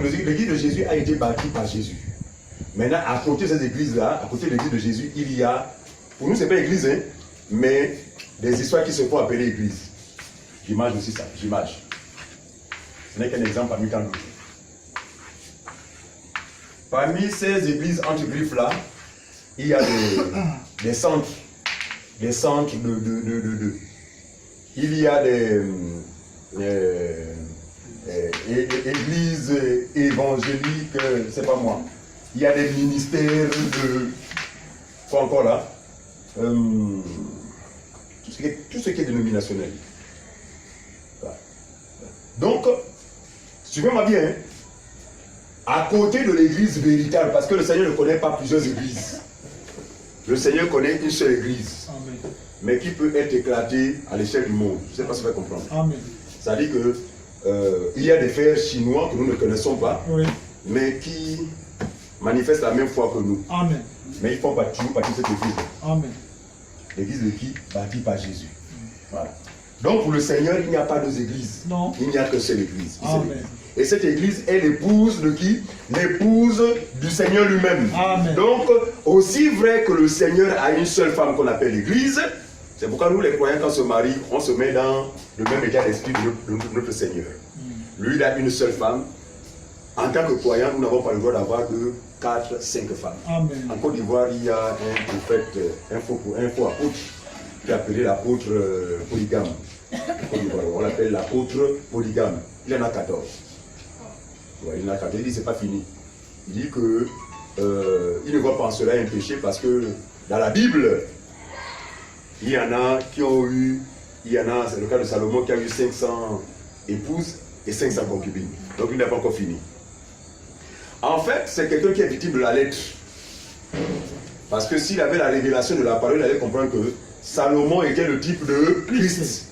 Donc l'église de Jésus a été bâtie par Jésus. Maintenant, à côté de cette église-là, à côté de l'église de Jésus, il y a, pour nous, ce n'est pas église, hein, mais des histoires qui se font appeler église. J'image aussi ça, j'image. Ce n'est qu'un exemple parmi tant d'autres. Parmi ces églises entre griffes là, il y a des centres. Des centres de. Il y a des églises évangéliques, c'est pas moi. Il y a des ministères de. Quoi encore là? Tout ce qui est dénominationnel. Voilà. Donc, suivez-moi bien. Hein? À côté de l'église véritable, parce que le Seigneur ne connaît pas plusieurs églises. Le Seigneur connaît une seule église. Amen. Mais qui peut être éclatée à l'échelle du monde. Je ne sais pas si vous allez comprendre. Amen. Ça dit que il y a des frères chinois que nous ne connaissons pas, oui, mais qui manifestent la même foi que nous. Amen. Mais ils font toujours partie de cette église. Amen. L'église de qui? Bâtie par Jésus. Voilà. Donc pour le Seigneur, il n'y a pas deux églises. Non. Il n'y a qu'une seule église. Amen. Et cette église est l'épouse de qui? L'épouse du Seigneur lui-même. Donc, aussi vrai que le Seigneur a une seule femme qu'on appelle l'église, c'est pourquoi nous les croyants, quand on se marie, on se met dans le même état d'esprit de notre Seigneur. Lui, il a une seule femme. En tant que croyant, nous n'avons pas le droit d'avoir 2, 4, 5 femmes. Amen. En Côte d'Ivoire, il y a un prophète, un faux apôtre, qui est appelé l'apôtre polygame. On l'appelle l'apôtre polygame. Il en a 14. Ouais, il en a 14. Il dit c'est pas fini. Il dit que il ne voit pas en cela un péché parce que dans la Bible, il y en a qui ont eu, c'est le cas de Salomon qui a eu 500 épouses et 500 concubines. Donc il n'a pas encore fini. En fait, c'est quelqu'un qui est victime de la lettre. Parce que s'il avait la révélation de la parole, il allait comprendre que Salomon était le type de Christ.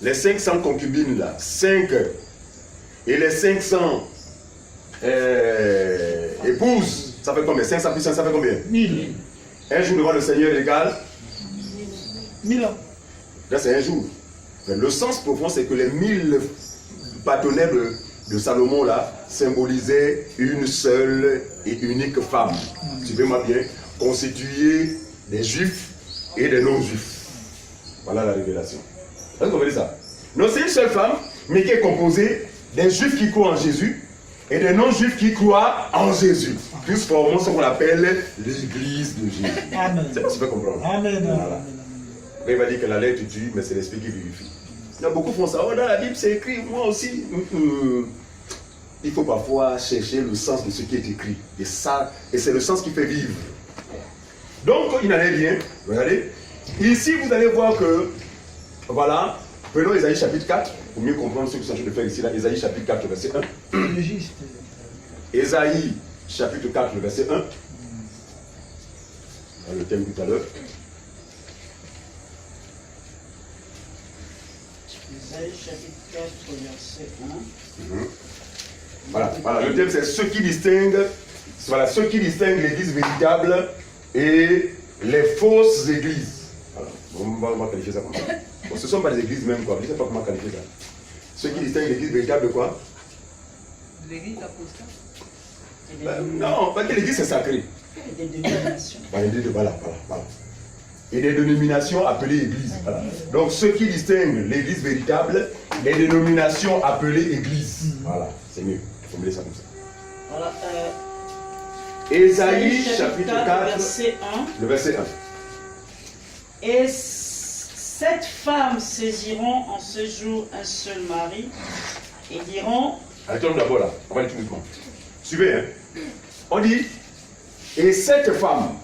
Les 500 concubines là, 5 et les 500 épouses, ça fait combien? 500 plus 500, ça fait combien? 1000. Un jour devant le Seigneur égale 1000 ans. Là, c'est un jour. Mais le sens profond, c'est que les 1000 partenaires de Salomon là symbolisaient une seule et unique femme. Suivez-moi bien, constituée des juifs et des non-juifs. Voilà la révélation. Vous comprenez ça? Non, c'est une seule femme, mais qui est composée des juifs qui croient en Jésus et des non-juifs qui croient en Jésus. Tous formons ce qu'on appelle l'église de Jésus. Amen. Ça peut comprendre. Amen. Voilà. Il va dire que la lettre tue, mais c'est l'esprit qui vivifie. Il y a beaucoup font ça. Oh, dans la Bible, c'est écrit, moi aussi. Il faut parfois chercher le sens de ce qui est écrit. Et ça, et c'est le sens qui fait vivre. Donc, il n'en est rien. Regardez. Ici, vous allez voir que, voilà, prenons Ésaïe chapitre 4, pour mieux comprendre ce que je suis en train de faire ici, là. Ésaïe chapitre 4, verset 1. Ésaïe chapitre 4, verset 1. Le thème tout à l'heure. Ésaïe chapitre 4, verset 1. Voilà, le thème c'est ce qui distingue, l'église véritable et les fausses églises. Voilà. On va qualifier ça comme ça. Bon, ce ne sont pas des églises même, quoi. Je ne sais pas comment qualifier ça. Ce qui distingue l'église véritable de quoi? L'église apostate. Non, parce que l'église c'est sacré. Et des dénominations. Voilà. Et des dénominations appelées églises. Voilà. Donc ce qui distingue l'église véritable, les dénominations appelées églises. Voilà, c'est mieux. Il faut me laisser ça comme ça. Voilà. Ésaïe chapitre 4, verset 1. Le verset 1. Et 7 femmes saisiront en ce jour un seul mari et diront. Attends d'abord là, on va aller tout doucement. Suivez, hein. On dit, et 7 femmes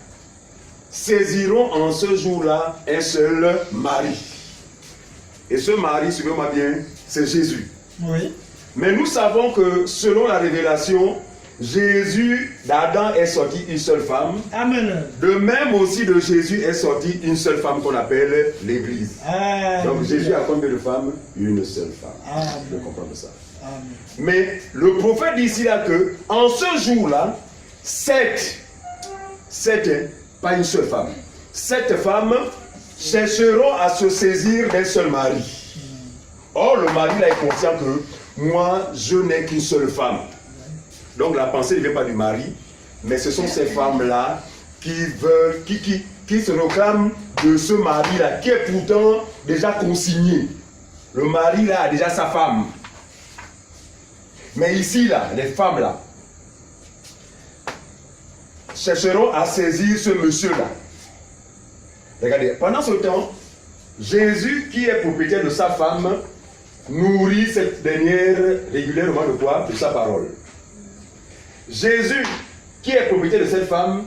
saisiront en ce jour-là un seul mari. Et ce mari, suivez-moi bien, c'est Jésus. Oui. Mais nous savons que selon la révélation, Jésus, d'Adam est sorti une seule femme. Amen. De même aussi de Jésus est sortie une seule femme qu'on appelle l'Église. Donc Jésus a combien de femmes? Une seule femme. Amen. Je comprends ça. Amen. Mais le prophète dit ici là que en ce jour-là, 7, pas une seule femme, 7 femmes chercheront à se saisir d'un seul mari. Or le mari là est conscient que moi, je n'ai qu'une seule femme. Donc la pensée ne vient pas du mari, mais ce sont ces femmes-là qui veulent, qui se réclament de ce mari-là, qui est pourtant déjà consigné. Le mari là a déjà sa femme. Mais ici, là, les femmes-là, chercheront à saisir ce monsieur-là. Regardez, pendant ce temps, Jésus, qui est propriétaire de sa femme, nourrit cette dernière régulièrement de quoi? De sa parole. Jésus, qui est propriétaire de cette femme,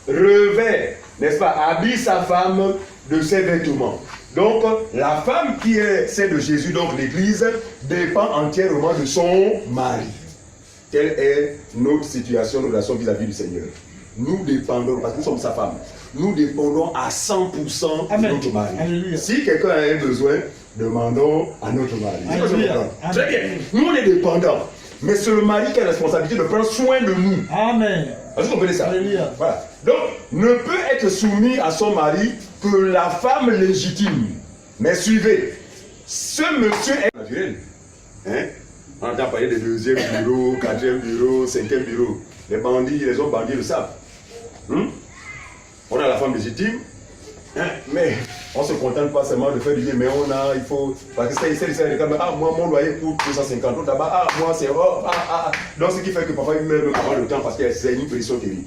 revêt, n'est-ce pas, habille sa femme de ses vêtements. Donc, la femme qui est celle de Jésus, donc l'Église, dépend entièrement de son mari. Quelle est notre situation, notre relation vis-à-vis du Seigneur? Nous dépendons, parce que nous sommes sa femme, nous dépendons à 100% de notre mari. Alléluia. Si quelqu'un a un besoin, demandons à notre mari. Très bien, nous on est dépendants. Mais c'est le mari qui a la responsabilité de prendre soin de nous. Amen. Est-ce que vous comprenez ça? Alléluia. Voilà. Donc, ne peut être soumis à son mari que la femme légitime. Mais suivez, ce monsieur est naturel. Hein? On entend parler des deuxième bureau, quatrième bureau, cinquième bureau. Les bandits, les autres bandits le savent. On a la femme légitime, hein? Mais on ne se contente pas seulement de faire du bien, mais on a, il faut, parce que c'est ah, moi, mon loyer coûte 250, l'autre là-bas, ah, moi, c'est, Donc, ce qui fait que parfois, il meurt avant le temps parce que c'est une pression terrible.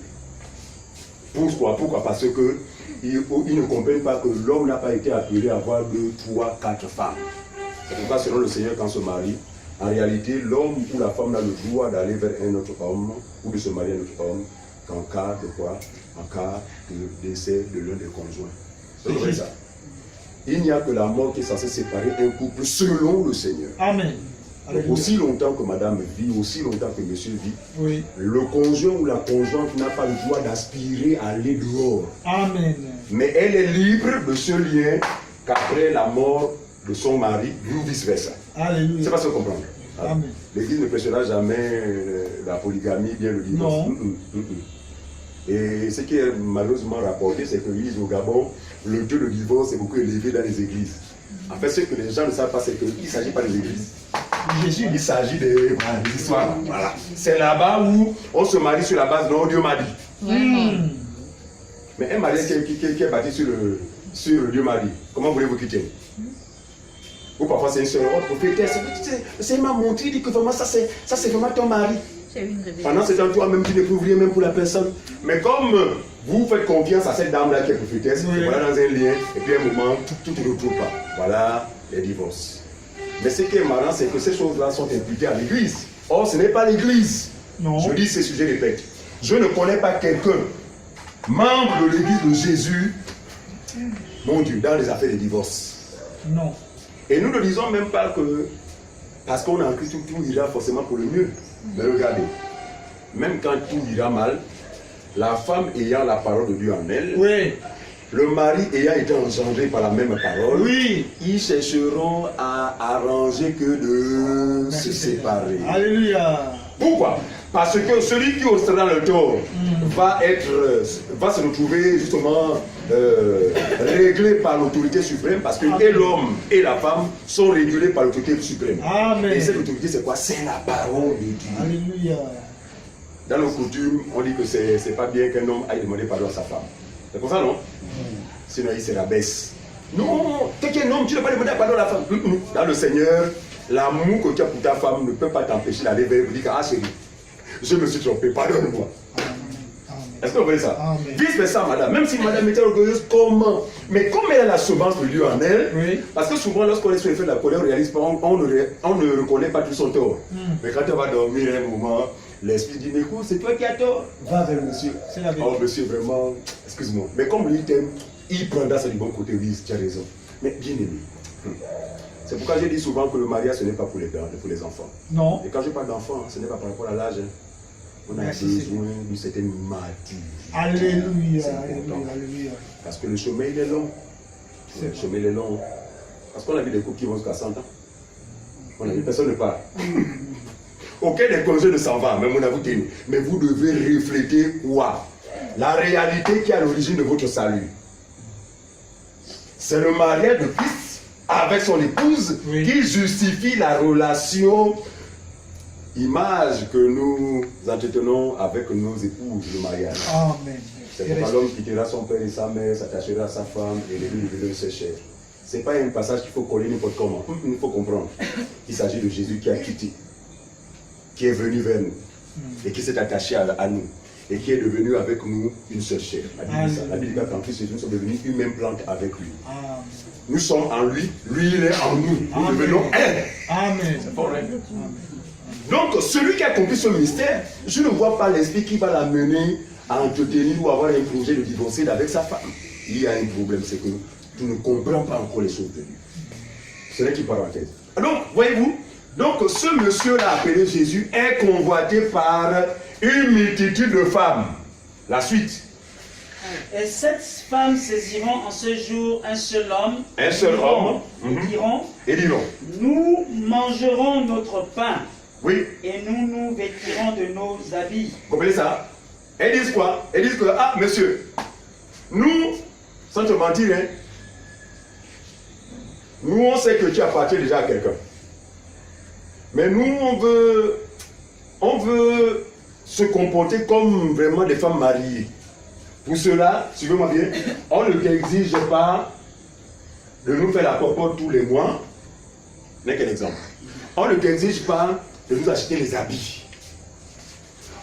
Pourquoi? Parce que ils ne comprennent pas que l'homme n'a pas été appelé à avoir 2, 3, 4 femmes. C'est pourquoi, selon le Seigneur, quand on se marie, en réalité, l'homme ou la femme a le droit d'aller vers un autre homme ou de se marier à un autre homme qu'en cas de quoi? En cas de décès de l'un des conjoints. C'est vrai ça. Il n'y a que la mort qui est censée séparer un couple selon le Seigneur. Amen. Donc, aussi longtemps que madame vit, aussi longtemps que monsieur vit, oui, le conjoint ou la conjointe n'a pas le droit d'aspirer à aller dehors. Amen. Mais elle est libre de ce lien qu'après la mort de son mari, ou vice-versa. Alléluia. C'est pas ce qu'on comprend. Amen. L'Église ne prêchera jamais la polygamie, bien le divorce. Non. Et ce qui est malheureusement rapporté, c'est que l'Église au Gabon, le taux de divorce est beaucoup élevé dans les églises. En fait, ce que les gens ne savent pas, c'est qu'il ne s'agit pas des églises. Jésus, il s'agit des histoires. Voilà. C'est là-bas où on se marie sur la base de Dieu m'a dit. Mais un mariage qui est bâti sur le Dieu m'a dit, comment voulez-vous quitter? Ou parfois c'est une soeur, prophétesse, c'est m'a montré, dit que vraiment ça c'est vraiment ton mari. Pendant ce temps, toi-même tu n'éprouves rien même pour la personne. Mais comme vous faites confiance à cette dame-là qui est prophétesse, oui, voilà dans un lien, et puis à un moment, tout ne retrouve pas. Voilà les divorces. Mais ce qui est marrant, c'est que ces choses-là sont imputées à l'église. Or, ce n'est pas l'église. Je dis ces sujets, répète. Je ne connais pas quelqu'un, membre de l'église de Jésus, mon Dieu, dans les affaires de divorce. Non. Et nous ne disons même pas que, parce qu'on a en Christ, tout ira forcément pour le mieux. Mais regardez, même quand tout ira mal, la femme ayant la parole de Dieu en elle, oui, le mari ayant été engendré par la même parole, oui, ils chercheront à arranger que de se séparer. Alléluia. Pourquoi? Parce que celui qui osera le tort va se retrouver justement réglé par l'autorité suprême, parce que et l'homme et la femme sont régulés par l'autorité suprême. Amen. Et cette autorité, c'est quoi? C'est la parole de Dieu. Alléluia. Dans nos coutumes, on dit que c'est pas bien qu'un homme aille demander pardon à sa femme. C'est pour ça, non? Sinon, il se rabaisse. Non, t'es qu'un homme, tu ne peux pas demander pardon à la femme. Dans le Seigneur, l'amour que tu as pour ta femme ne peut pas t'empêcher d'aller vers lui. Ah chérie, je me suis trompé, pardonne-moi. Est-ce que vous voyez ça? Vice versa, madame. Même si madame était orgueilleuse, comment? Mais comme elle a la semence de Dieu en elle, oui, parce que souvent, lorsqu'on est sur l'effet de la colère, on réalise pas, on ne reconnaît pas tout son tort. Mais quand on va dormir un moment, l'esprit dit, mais écoute, c'est toi qui as tort. Va vers monsieur. Oh, monsieur, vraiment, excuse-moi. Mais comme lui t'aime, il prendra ça du bon côté. Oui, tu as raison. Mais bien aimé. C'est pourquoi je dis souvent que le mariage, ce n'est pas pour les parents, pour les enfants. Non. Et quand je parle d'enfants, ce n'est pas par rapport à l'âge. On a besoin d'une certaine maturité. Alléluia, alléluia. Parce que le chemin, il est long. Le chemin, il est long. Parce qu'on a vu des couples qui vont jusqu'à 100 ans. On a vu personne ne parle. Aucun des congés ne s'en va, même on a vous tenu. Mais vous devez refléter quoi? La réalité qui est à l'origine de votre salut. C'est le mariage de Christ avec son épouse, Oui. qui justifie la relation, image que nous entretenons avec nos épouses, le mariage. Amen. C'est pourquoi l'homme quittera son père et sa mère, s'attachera à sa femme et les deux deviendront ses chairs. Ce n'est pas un passage qu'il faut coller n'importe comment. Il faut comprendre qu'il s'agit de Jésus qui a quitté, qui est venu vers nous et qui s'est attaché à nous et qui est devenu avec nous une seule chair. La Bible dit ça. La Bible dit qu'en Christ Jésus, nous sommes devenus une même plante avec lui. Amen. Nous sommes en lui, lui il est en nous. Nous Amen. devenons un. Amen. C'est pas vrai. Donc, celui qui a accompli ce mystère, je ne vois pas l'esprit qui va l'amener à entretenir ou avoir un projet de divorcer avec sa femme. Il y a un problème, c'est que tu ne comprends pas encore les choses de Dieu. Ce n'est qu'une parenthèse. Donc, voyez-vous, donc ce monsieur-là appelé Jésus est convoité par une multitude de femmes. La suite. Et 7 femmes saisiront en ce jour un seul homme. Un seul homme. Et diront, Et dis donc. nous mangerons notre pain Oui, et nous nous vêtirons de nos habits. vous comprenez ça? Elles disent quoi? Elles disent que, ah, monsieur, nous, sans te mentir, hein, nous, on sait que tu appartiens déjà à quelqu'un. Mais nous, on veut se comporter comme vraiment des femmes mariées. Pour cela, suivez-moi bien, on ne t'exige pas de nous faire la popote tous les mois. N'est qu'un exemple. On ne t'exige pas de nous acheter les habits.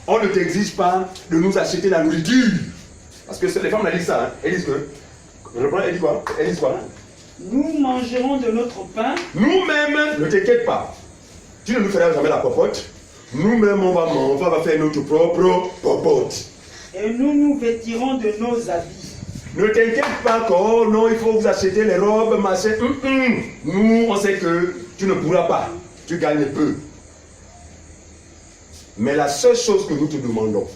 On ne t'exige pas de nous acheter la nourriture. Parce que les femmes, elles disent ça. Hein. Elles disent que. Elles disent quoi? Elles disent quoi? Nous mangerons de notre pain. Nous-mêmes, ne t'inquiète pas. Tu ne nous feras jamais la popote. Nous-mêmes, on va faire notre propre popote. Et nous nous vêtirons de nos habits. Ne t'inquiète pas que, oh non, il faut vous acheter les robes, machin. Nous, on sait que tu ne pourras pas. Tu gagnes peu. Mais la seule chose que nous te demandons,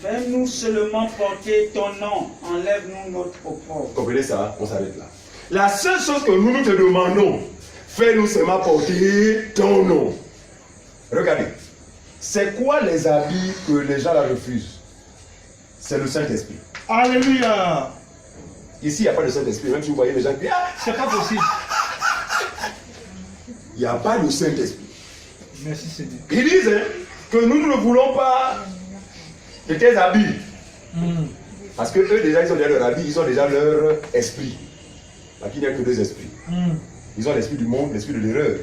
Fais-nous seulement porter ton nom. Enlève-nous notre opprobre. vous comprenez ça? On s'arrête là. La seule chose que nous te demandons, fais-nous seulement porter ton nom. Regardez. C'est quoi les habits que les gens la refusent? C'est le Saint-Esprit. Alléluia. Ici, il n'y a pas de Saint-Esprit. Même si vous voyez les gens qui disent, ah, C'est pas possible. il n'y a pas de Saint-Esprit. Merci Seigneur. Ils disent hein, que nous ne voulons pas de tes habits. Parce que eux, déjà, ils ont déjà leur habit, ils ont déjà leur esprit. Parce qu'il n'y a que deux esprits. Ils ont l'esprit du monde, l'esprit de l'erreur.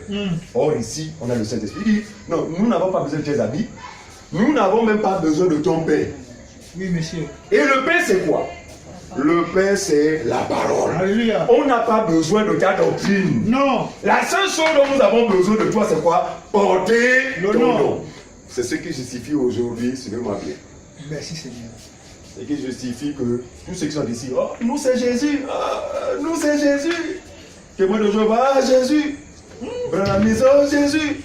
Or, ici, on a le Saint-Esprit. Il dit, non, nous n'avons pas besoin de tes habits. Nous n'avons même pas besoin de ton pain. Oui, monsieur. Et le pain, c'est quoi? Le pain, c'est la parole. Alléluia. On n'a pas besoin de ta doctrine. Non. La seule chose dont nous avons besoin de toi, c'est quoi? Porter Le ton nom. nom. C'est ce qui justifie aujourd'hui, suivez-moi bien. Merci Seigneur. Et qui justifie que tous ceux qui sont ici, oh, nous c'est Jésus, nous c'est Jésus. Que moi de Jéhovah, Jésus. Branham, oh Jésus.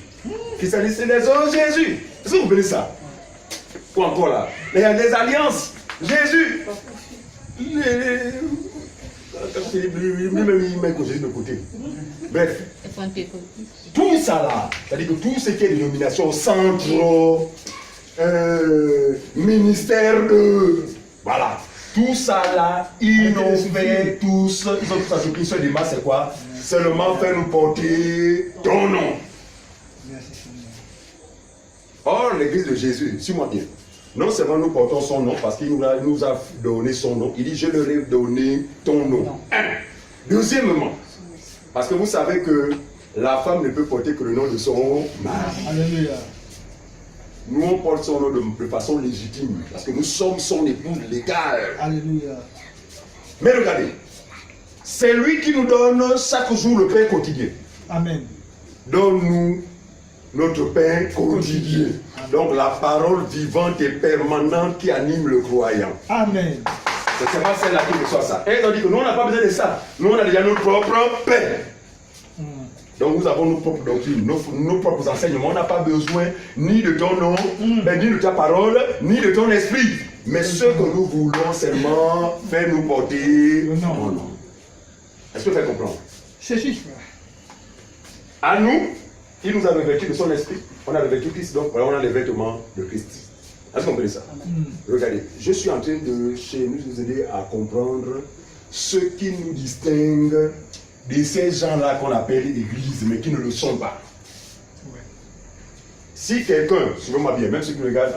Qui s'allie les oh Jésus. Est-ce que vous voulez ça? Ou encore là, il y a des alliances. Jésus. Lui-même, il met Jésus de côté. Bref. Tout ça là, c'est-à-dire que tout ce qui est dénomination, centre, ministère de. Voilà. Tout ça là, ils ont fait tous, ils ont tous associé ce débat, c'est quoi? Seulement faire nous porter ton nom. Merci Seigneur. Or, l'église de Jésus, suis-moi bien. Non seulement nous portons son nom, parce qu'il nous a donné son nom, il dit je leur ai donné ton nom. Deuxièmement, parce que vous savez que la femme ne peut porter que le nom de son mari. Alléluia. Nous, on porte son nom de façon légitime, parce que nous sommes son épouse légale. Alléluia. Mais regardez, c'est lui qui nous donne chaque jour le pain quotidien. Amen. Donne-nous notre pain quotidien. Donc la parole vivante et permanente qui anime le croyant. Amen. C'est pas celle-là qui reçoit ça. Et ils ont dit que nous, on n'a pas besoin de ça. Nous, on a déjà notre propre pain. Donc nous avons nos propres doctrines, nos propres enseignements. On n'a pas besoin ni de ton nom, ni de ta parole, ni de ton esprit. Mais ce que nous voulons seulement faire nous porter ton nom. Est-ce que vous faites comprendre? C'est juste. À nous, il nous a revêtus de son esprit. On a revêtu Christ, donc voilà, on a les vêtements de Christ. Est-ce que vous comprenez ça? Regardez, je suis en train de nous aider à comprendre ce qui nous distingue de ces gens-là qu'on appelle église, mais qui ne le sont pas. Ouais. Si quelqu'un, suivez-moi bien, même ceux qui me regardent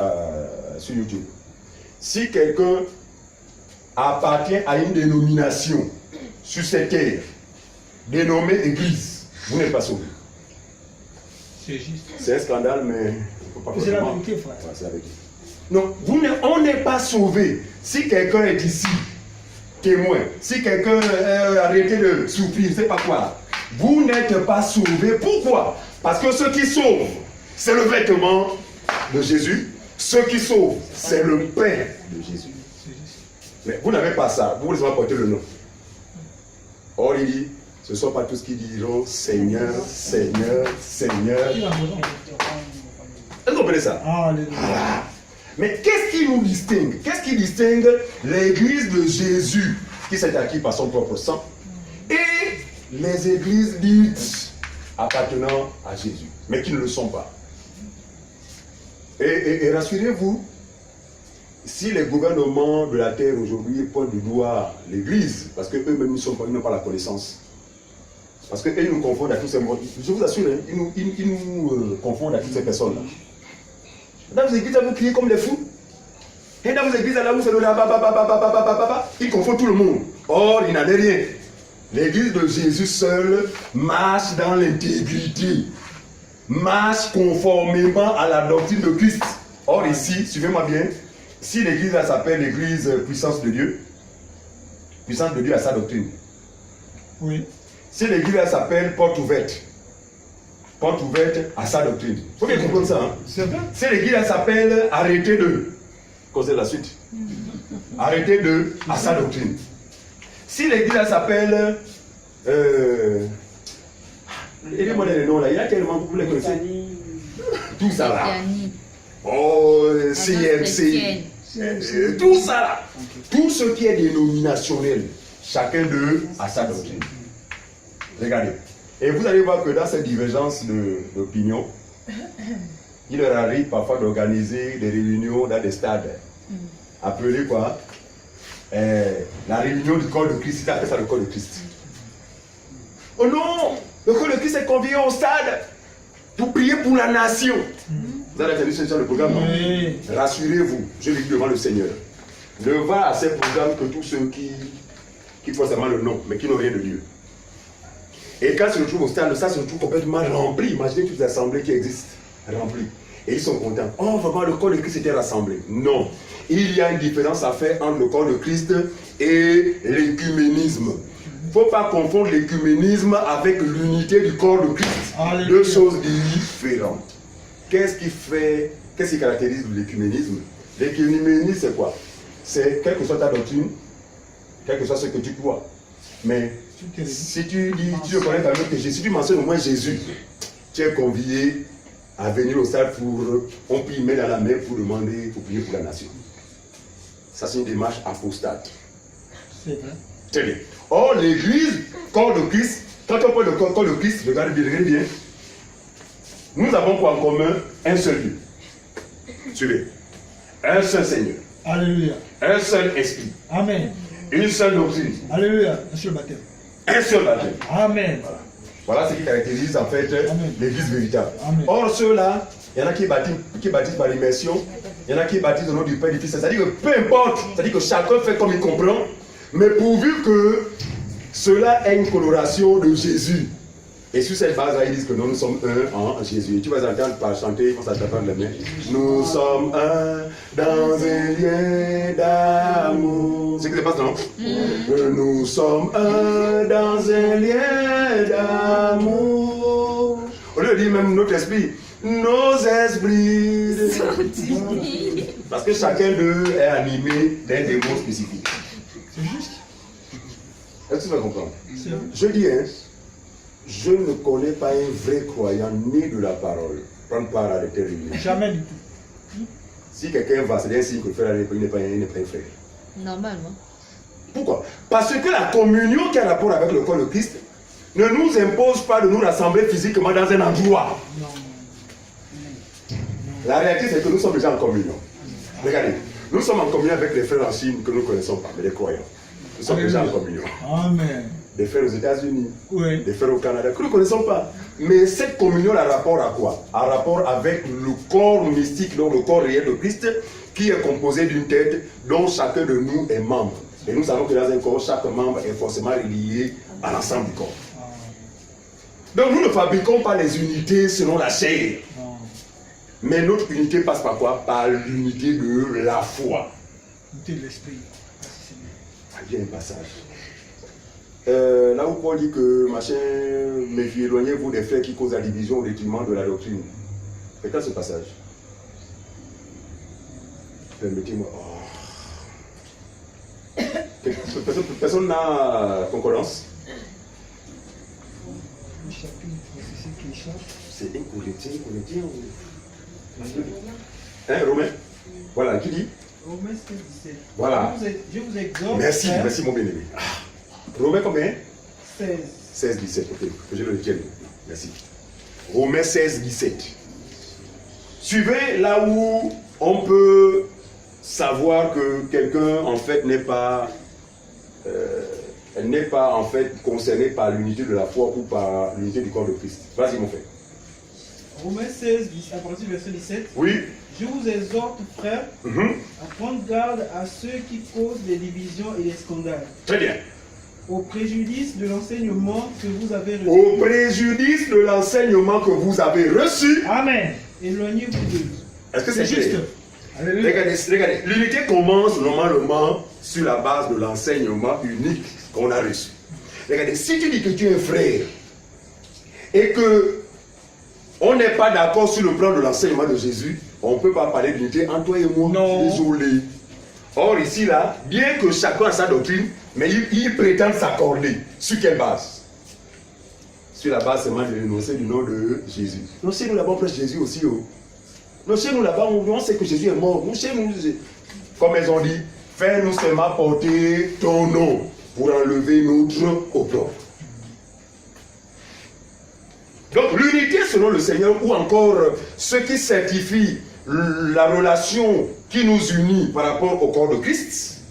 sur YouTube, si quelqu'un appartient à une dénomination sur cette terre, dénommée église, vous n'êtes pas sauvé. C'est juste. C'est un scandale, mais il ne faut pas C'est la forcément- vérité, frère. Ouais, c'est la vérité. Non, on n'est pas sauvé. Si quelqu'un est ici, témoin, si quelqu'un a arrêté de souffrir, je ne sais pas quoi, vous n'êtes pas sauvé. Pourquoi? Parce que ce qui sauve, c'est le vêtement de Jésus. Ce qui sauve, c'est le pain de Jésus. C'est juste. Mais vous n'avez pas ça, vous voulez porter le nom. Or, il dit, ce ne sont pas tous qui diront Seigneur, Seigneur, Seigneur. Il a raison. Est-ce que vous comprenez ça? Alléluia. Voilà. Mais qu'est-ce qui nous distingue? Qu'est-ce qui distingue l'église de Jésus qui s'est acquis par son propre sang et les églises dites appartenant à Jésus, mais qui ne le sont pas? Et rassurez-vous, si les gouvernements de la terre aujourd'hui pointent du doigt l'église, parce qu'eux-mêmes ils n'ont pas la connaissance, parce qu'ils nous confondent à tous ces mots, je vous assure, hein, ils nous confondent à toutes ces personnes-là. Dans vos églises, vous criez comme des fous. Et dans vos églises, là où c'est le là, ils confondent tout le monde. Or, il n'en est rien. L'église de Jésus seule marche dans l'intégrité, marche conformément à la doctrine de Christ. Or, ici, suivez-moi bien, si l'église s'appelle l'église puissance de Dieu a sa doctrine. Oui. Si l'église s'appelle porte ouverte à sa doctrine. Il faut bien comprendre ça. Hein? C'est vrai. Si l'église s'appelle arrêtez de, causez la suite. Arrêtez de à sa doctrine. Si l'église s'appelle aidez-moi les noms là, il y a tellement vous les connaissez. Tout ça là. Oh, CMC. Tout ça là. Tout ce qui est dénominationnel, chacun d'eux a sa doctrine. Regardez. Et vous allez voir que dans cette divergence d'opinion, il leur arrive parfois d'organiser des réunions dans des stades. Appelées quoi? La réunion du corps de Christ. Ils appellent ça le corps de Christ. Oh non! Le corps de Christ est convié au stade pour prier pour la nation. Vous avez entendu ce genre de programme? Oui. Rassurez-vous, je le dis devant le Seigneur. Ne va à ces programmes que tous ceux qui font seulement le nom, mais qui n'ont rien de Dieu. Et quand ils se retrouvent au stade, le stade se retrouve complètement rempli. Imaginez toutes les assemblées qui existent, remplies. Et ils sont contents. Oh, vraiment, le corps de Christ était rassemblé. Non. Il y a une différence à faire entre le corps de Christ et l'écuménisme. Il ne faut pas confondre l'écuménisme avec l'unité du corps de Christ. Alléluia. Deux choses différentes. Qu'est-ce qui caractérise l'écuménisme? L'écuménisme, c'est quoi? C'est quelle que soit ta doctrine, quel que soit ce que tu crois. Mais si tu dis, tu reconnais quand même que Jésus, si tu mentionnes au moins Jésus, tu es convié à venir au stade pour, on prie main dans la main pour demander, pour prier pour la nation. Ça c'est une démarche apostate. C'est vrai. Très bien. Or l'église, corps de Christ, quand on parle de corps de Christ, regardez bien, nous avons quoi en commun? Un seul Dieu. Suivez. Un seul Seigneur. Alléluia. Un seul esprit. Amen. Une seule doctrine. Alléluia. Un seul baptême. Un seul baptême. Amen. Voilà ce qui caractérise en fait l'église véritable. Amen. Or ceux-là, il y en a qui baptisent par immersion, il y en a qui baptisent au nom du Père et du Fils. C'est-à-dire que peu importe, c'est-à-dire que chacun fait comme il comprend, mais pourvu que cela ait une coloration de Jésus. Et sur cette base-là, ils disent que nous sommes un en Jésus. Et tu vas entendre par chanter, ils vont s'attendre les mains. Nous sommes un dans un lien d'amour. C'est ce qui se passe, non? Nous sommes un dans un lien d'amour. Au lieu de dire même notre esprit, nos esprits. Parce que chacun d'eux est animé d'un démon spécifique. C'est juste. Est-ce que tu vas comprendre? C'est vrai. Je dis, hein, je ne connais pas un vrai croyant né de la parole prendre part à de telles réunions. Jamais du tout. Si quelqu'un va, c'est un signe que le frère n'est pas un frère. Normalement. Pourquoi? Parce que la communion qui a rapport avec le corps de Christ ne nous impose pas de nous rassembler physiquement dans un endroit. Non. La réalité, c'est que nous sommes déjà en communion. Regardez, nous sommes en communion avec les frères en Chine que nous ne connaissons pas, mais les croyants. Nous sommes déjà en communion. Amen. des frères aux États-Unis, Oui. des frères au Canada, que nous ne connaissons pas. Mais cette communion a rapport à quoi? A rapport avec le corps mystique, donc le corps réel de Christ, qui est composé d'une tête dont chacun de nous est membre. Et nous savons que dans un corps, chaque membre est forcément relié à l'ensemble du corps. Donc nous ne fabriquons pas les unités selon la chair. Non. Mais notre unité passe par quoi? Par l'unité de la foi. Unité de l'esprit. Il y a un passage. Là où Paul dit que, machin, éloignez-vous des frères qui causent la division au détriment de la doctrine. C'est quoi ce passage? Permettez-moi. Oh. Personne n'a concordance? Le chapitre, c'est ce qui échappe. C'est un Corinthien ou... Hein, Romain? Voilà, qui dit? Romains 16, 17. Voilà. Je vous exhorte. Merci, frères, merci mon bien-aimé. Ah. Romains combien? 16. 16, 17, ok, que je le retienne. Merci. Romains 16, 17. Suivez là où on peut savoir que quelqu'un en fait n'est pas en fait concerné par l'unité de la foi ou par l'unité du corps de Christ. Vas-y mon frère. Romains 16, à partir du verset 17. Oui. Je vous exhorte, frères, à prendre garde à ceux qui causent des divisions et des scandales, Très bien. au préjudice de l'enseignement que vous avez reçu. Au préjudice de l'enseignement que vous avez reçu. Amen. Éloignez-vous d'eux. Est-ce que C'est c'est juste. clair? Alléluia. Regardez. L'unité commence normalement sur la base de l'enseignement unique qu'on a reçu. Regardez, si tu dis que tu es un frère et que on n'est pas d'accord sur le plan de l'enseignement de Jésus, on ne peut pas parler d'unité entre toi et moi. Non. Désolé. Or ici là, bien que chacun a sa doctrine, mais ils prétendent s'accorder. Sur quelle base? Sur la base seulement de l'énoncé du nom de Jésus. Non, chez nous là-bas on prêche Jésus aussi. Oh. Non, chez nous là-bas on sait que Jésus est mort. Nous, chez nous, comme ils ont dit, fais-nous seulement porter ton nom pour enlever notre opprobre. Donc l'unité selon le Seigneur, ou encore ce qui certifie la relation qui nous unit par rapport au corps de Christ,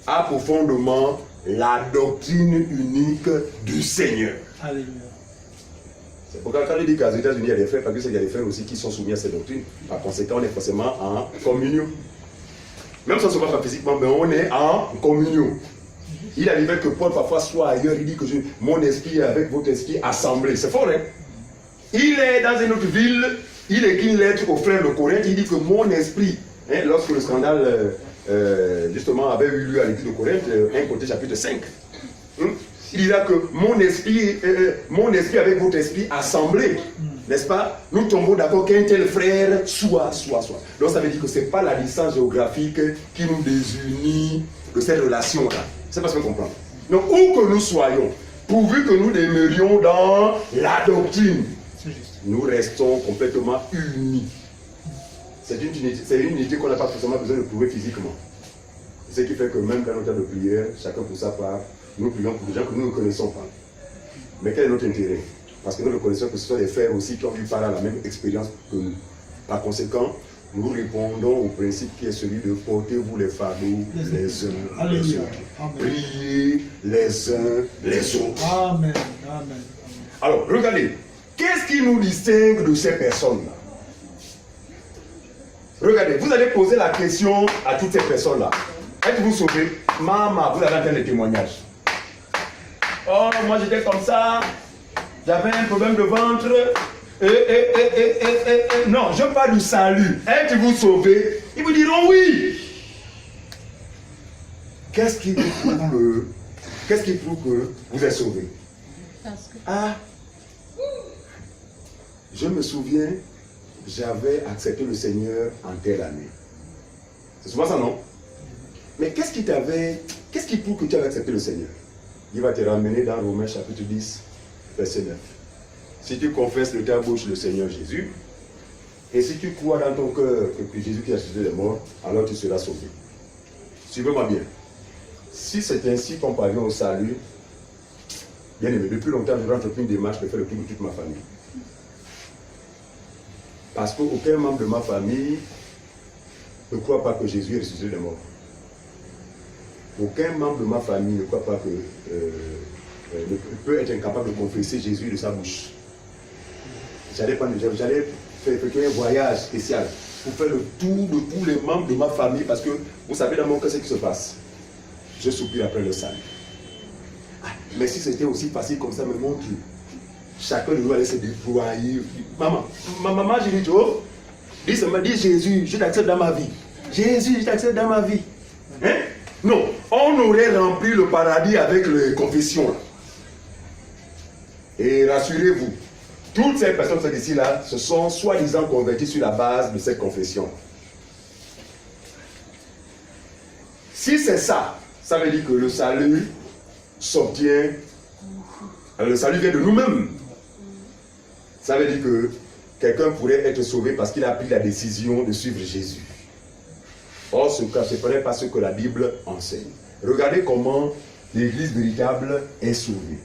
a profondément la doctrine unique du Seigneur. Alléluia. C'est pourquoi quand il dit qu'aux États-Unis il y a des frères, parce qu'il y a des frères aussi qui sont soumis à cette doctrine, par conséquent on est forcément en communion. Même si on ne se voit pas physiquement, mais on est en communion. Il arrivait que Paul parfois soit ailleurs, il dit que mon esprit est avec votre esprit assemblé. C'est fort, hein? Il est dans une autre ville, il écrit une lettre aux frères de Corinthe, il dit que mon esprit, hein, lorsque le scandale justement avait eu lieu à l'église de Corinthe, 1 Corinthiens chapitre 5, il dira que mon esprit avec votre esprit assemblé, n'est-ce pas? Nous tombons d'accord qu'un tel frère soit. Donc ça veut dire que ce n'est pas la distance géographique qui nous désunit de cette relation-là. C'est pas ce qu'on comprend. Donc où que nous soyons, pourvu que nous demeurions dans la doctrine, nous restons complètement unis. C'est une unité qu'on n'a pas forcément besoin de prouver physiquement. Ce qui fait que même dans notre temps de prière, chacun pour sa part, nous prions pour des gens que nous ne connaissons pas. Mais quel est notre intérêt? Parce que nous reconnaissons que ce sont des frères aussi qui ont eu par là la même expérience que nous. Par conséquent, nous répondons au principe qui est celui de portez-vous les fardeaux les uns les autres. Priez les uns les autres. Amen. Amen. Alors, regardez, qu'est-ce qui nous distingue de ces personnes-là? Regardez, vous allez poser la question à toutes ces personnes-là. Êtes-vous sauvés? Maman, vous avez entendu les témoignages. Oh, moi j'étais comme ça, j'avais un problème de ventre. Non, je parle du salut. Êtes-vous sauvés? Ils vous diront oui. Qu'est-ce qui prouve que vous êtes sauvés? Ah, je me souviens, j'avais accepté le Seigneur en telle année. C'est souvent ça, non? Mais qu'est-ce qui prouve que tu avais accepté le Seigneur? Il va te ramener dans Romains chapitre 10, verset 9. Si tu confesses de ta bouche le Seigneur Jésus, et si tu crois dans ton cœur que Jésus qui a ressuscité les morts, alors tu seras sauvé. Suivez-moi bien. Si c'est ainsi qu'on parvient au salut, bien aimé, depuis longtemps, je vais entreprendre une démarche de faire le tour de toute ma famille. Parce qu'aucun membre de ma famille ne croit pas que Jésus est ressuscité des morts. Aucun membre de ma famille ne croit pas que peut être incapable de confesser Jésus de sa bouche. J'allais effectuer un voyage spécial pour faire le tour de tous les membres de ma famille parce que vous savez dans mon cœur ce qui se passe. Je soupire après le salut. Mais si c'était aussi facile comme ça, mais mon Dieu, chacun de nous allait se déployer. Maman, j'ai dit, oh, dis Jésus, je t'accepte dans ma vie. Jésus, je t'accepte dans ma vie. Hein? Non, on aurait rempli le paradis avec les confessions. Et rassurez-vous, toutes ces personnes qui sont ici là, se sont soi-disant converties sur la base de cette confession. Si c'est ça, ça veut dire que le salut s'obtient, le salut vient de nous-mêmes. Ça veut dire que quelqu'un pourrait être sauvé parce qu'il a pris la décision de suivre Jésus. Or, ce n'est pas ce que la Bible enseigne. Regardez comment l'Église véritable est sauvée.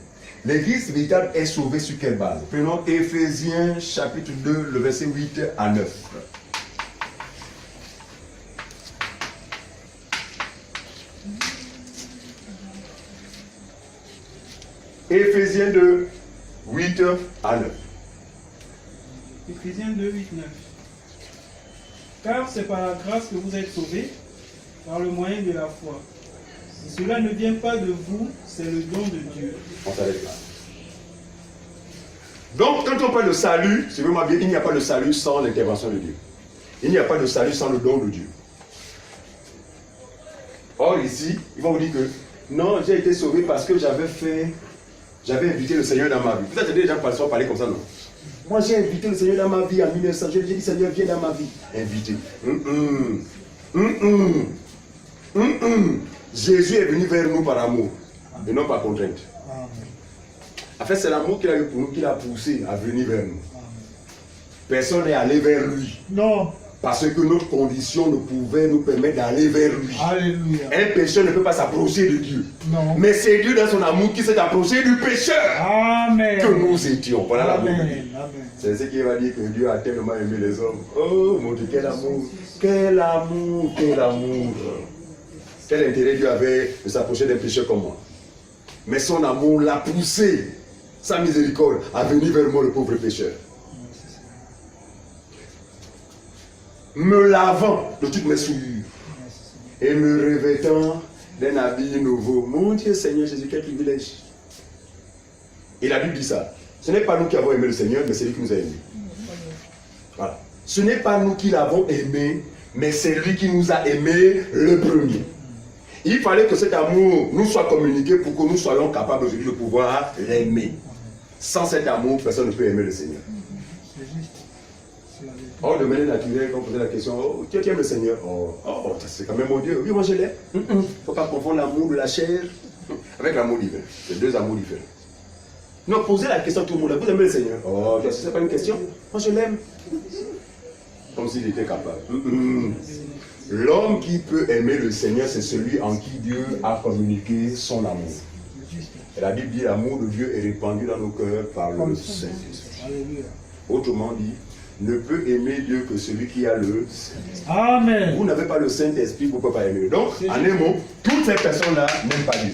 L'Église véritable est sauvée sur quelle base? Prenons Éphésiens chapitre 2, le verset 8 à 9. Éphésiens 2, 8 à 9. Éphésiens 2, 8, 9. Car c'est par la grâce que vous êtes sauvés, par le moyen de la foi. Et cela ne vient pas de vous, c'est le don de Dieu. On s'arrête là. Donc, quand on parle de salut, suivez-moi bien, il n'y a pas de salut sans l'intervention de Dieu. Il n'y a pas de salut sans le don de Dieu. Or, ici, ils vont vous dire que non, j'ai été sauvé parce que j'avais invité le Seigneur dans ma vie. Vous avez déjà parlé comme ça, non? Moi, j'ai invité le Seigneur dans ma vie en 1900. J'ai dit, Seigneur, viens dans ma vie. Invité. Jésus est venu vers nous par amour et non par contrainte. En fait, c'est l'amour qu'il a eu pour nous qui l'a poussé à venir vers nous. Personne n'est allé vers lui. Non. Parce que notre condition ne pouvait nous permettre d'aller vers lui. Alléluia. Un pécheur ne peut pas s'approcher de Dieu. Non. Mais c'est Dieu dans son amour qui s'est approché du pécheur Amen. que nous étions. Voilà l'amour. Amen. Amen. C'est ce qui va dire que Dieu a tellement aimé les hommes. Oh mon Dieu, quel amour. Quel amour, quel amour. Quel intérêt Dieu avait de s'approcher d'un pécheur comme moi. Mais son amour l'a poussé, sa miséricorde, à venir vers moi, le pauvre pécheur. Me lavant de toutes mes souillures et me revêtant d'un habit nouveau. Mon Dieu Seigneur Jésus, quel privilège. Et la Bible dit ça. Ce n'est pas nous qui avons aimé le Seigneur, mais c'est lui qui nous a aimés. Voilà. Ce n'est pas nous qui l'avons aimé, mais c'est lui qui nous a aimés le premier. Il fallait que cet amour nous soit communiqué pour que nous soyons capables aujourd'hui de pouvoir l'aimer. Sans cet amour, personne ne peut aimer le Seigneur. Or, de manière naturelle, quand on posait la question, oh, tu aimes le Seigneur? Oh, c'est quand même mon Dieu. Oui, moi je l'aime. Il ne faut pas confondre l'amour de la chair avec l'amour divin. C'est deux amours différents. Non, posez la question à tout le monde. Vous aimez le Seigneur? Oh, ce n'est pas une question. Moi je l'aime. Comme s'il était capable. L'homme qui peut aimer le Seigneur, c'est celui en qui Dieu a communiqué son amour. Et la Bible dit l'amour de Dieu est répandu dans nos cœurs par le Saint-Esprit. Autrement dit, ne peut aimer Dieu que celui qui a le Saint-Esprit. Amen. Vous n'avez pas le Saint-Esprit, vous ne pouvez pas aimer. Donc, en un mot, toutes ces personnes-là n'aiment pas Dieu.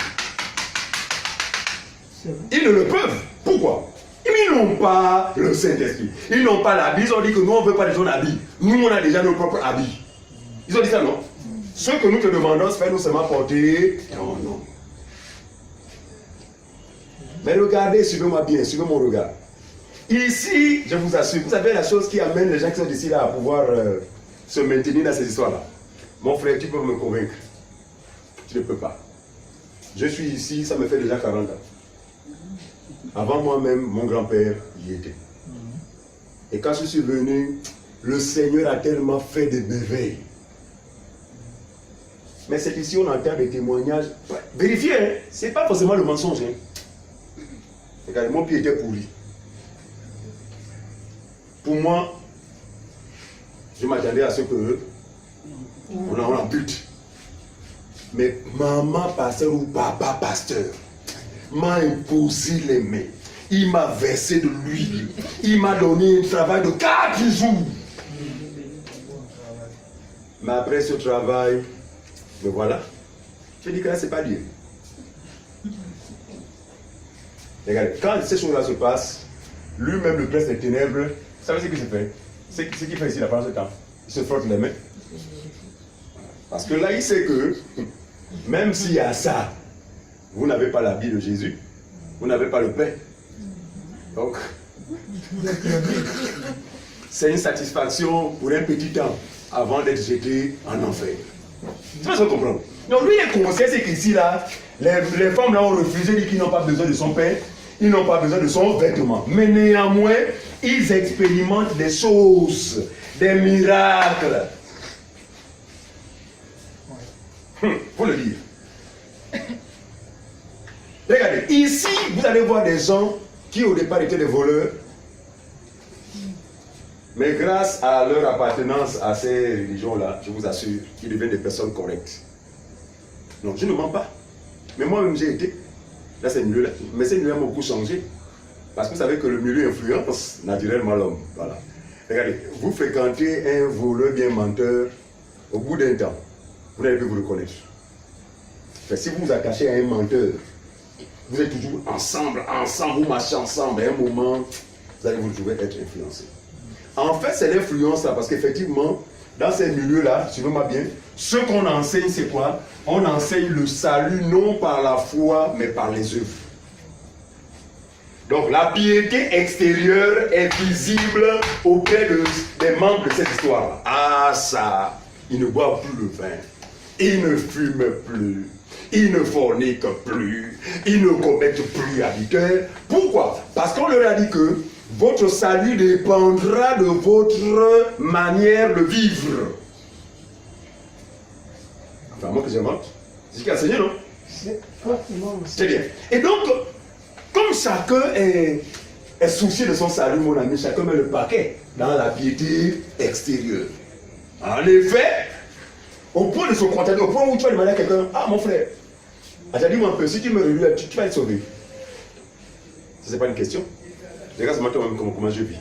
Ils ne le peuvent. Pourquoi? Ils n'ont pas le Saint-Esprit. Ils n'ont pas l'habit. Ils ont dit que nous, on ne veut pas de gens habits. Nous, on a déjà nos propres habits. Ils ont dit ça, non? Ce que nous te demandons, c'est nous seulement porter ton nom. Mais regardez, suivez-moi bien, suivez mon regard. Ici, je vous assure, vous savez la chose qui amène les gens qui sont ici là à pouvoir se maintenir dans ces histoires-là. Mon frère, tu peux me convaincre. Tu ne peux pas. Je suis ici, ça me fait déjà 40 ans. Avant moi-même, mon grand-père y était. Et quand je suis venu, le Seigneur a tellement fait des merveilles. Mais c'est ici on entend des témoignages. Vérifiez, hein? Ce n'est pas forcément le mensonge. Hein? Regardez, mon pied était pourri. Pour moi, je m'attendais à ce que on en bute. Mais maman pasteur ou papa pasteur m'a imposé les mains. Il m'a versé de l'huile. Il m'a donné un travail de 4 jours. Mais après ce travail, me voilà. Je dis que là, ce n'est pas Dieu. Regardez, quand ces choses-là se passent, lui-même, le prince des ténèbres, vous savez ce qu'il se fait? Ce qu'il fait ici, la pendant ce temps, il se frotte les mains. Parce que là, il sait que, même s'il y a ça, vous n'avez pas l'habit de Jésus, vous n'avez pas le pain. Donc, c'est une satisfaction pour un petit temps, avant d'être jeté en enfer. Tu vas comprendre. Donc lui, il est conscient, c'est qu'ici, là, les femmes là ont refusé, dit qu'ils n'ont pas besoin de son pain, ils n'ont pas besoin de son vêtement. Mais néanmoins, ils expérimentent des choses, des miracles. Faut le dire. Regardez, ici, vous allez voir des gens qui au départ étaient des voleurs, mais grâce à leur appartenance à ces religions-là, je vous assure, ils deviennent des personnes correctes. Non, je ne mens pas. Mais moi-même, j'ai été dans ces milieux-là. Mais ces milieux m'ont beaucoup changé. Parce que vous savez que le milieu influence naturellement l'homme. Voilà. Regardez, vous fréquentez un voleur bien menteur, au bout d'un temps, vous n'allez plus vous reconnaître. Mais si vous vous attachez à un menteur, vous êtes toujours ensemble, vous marchez ensemble, à un moment, vous allez vous trouver être influencé. En fait, c'est l'influence là, parce qu'effectivement, dans ces milieux-là, suivez-moi bien, ce qu'on enseigne, c'est quoi? On enseigne le salut non par la foi, mais par les œuvres. Donc, la piété extérieure est visible auprès des membres de cette histoire-là. Ah, ça, ils ne boivent plus le vin, ils ne fument plus, ils ne forniquent plus, ils ne commettent plus adultère. Pourquoi? Parce qu'on leur a dit que votre salut dépendra de votre manière de vivre. Enfin, moi que j'invente, c'est ce qui a enseigné, non? C'est fortement. C'est bien. Et donc, comme chacun est soucié de son salut, mon ami, chacun met le paquet dans la piété extérieure. En effet, au point de se contenter, au point où tu vas demander à quelqu'un, ah mon frère, dis-moi un peu, si tu me relues, tu vas être sauvé. Ce n'est pas une question. Regarde ce matin même comment je vis.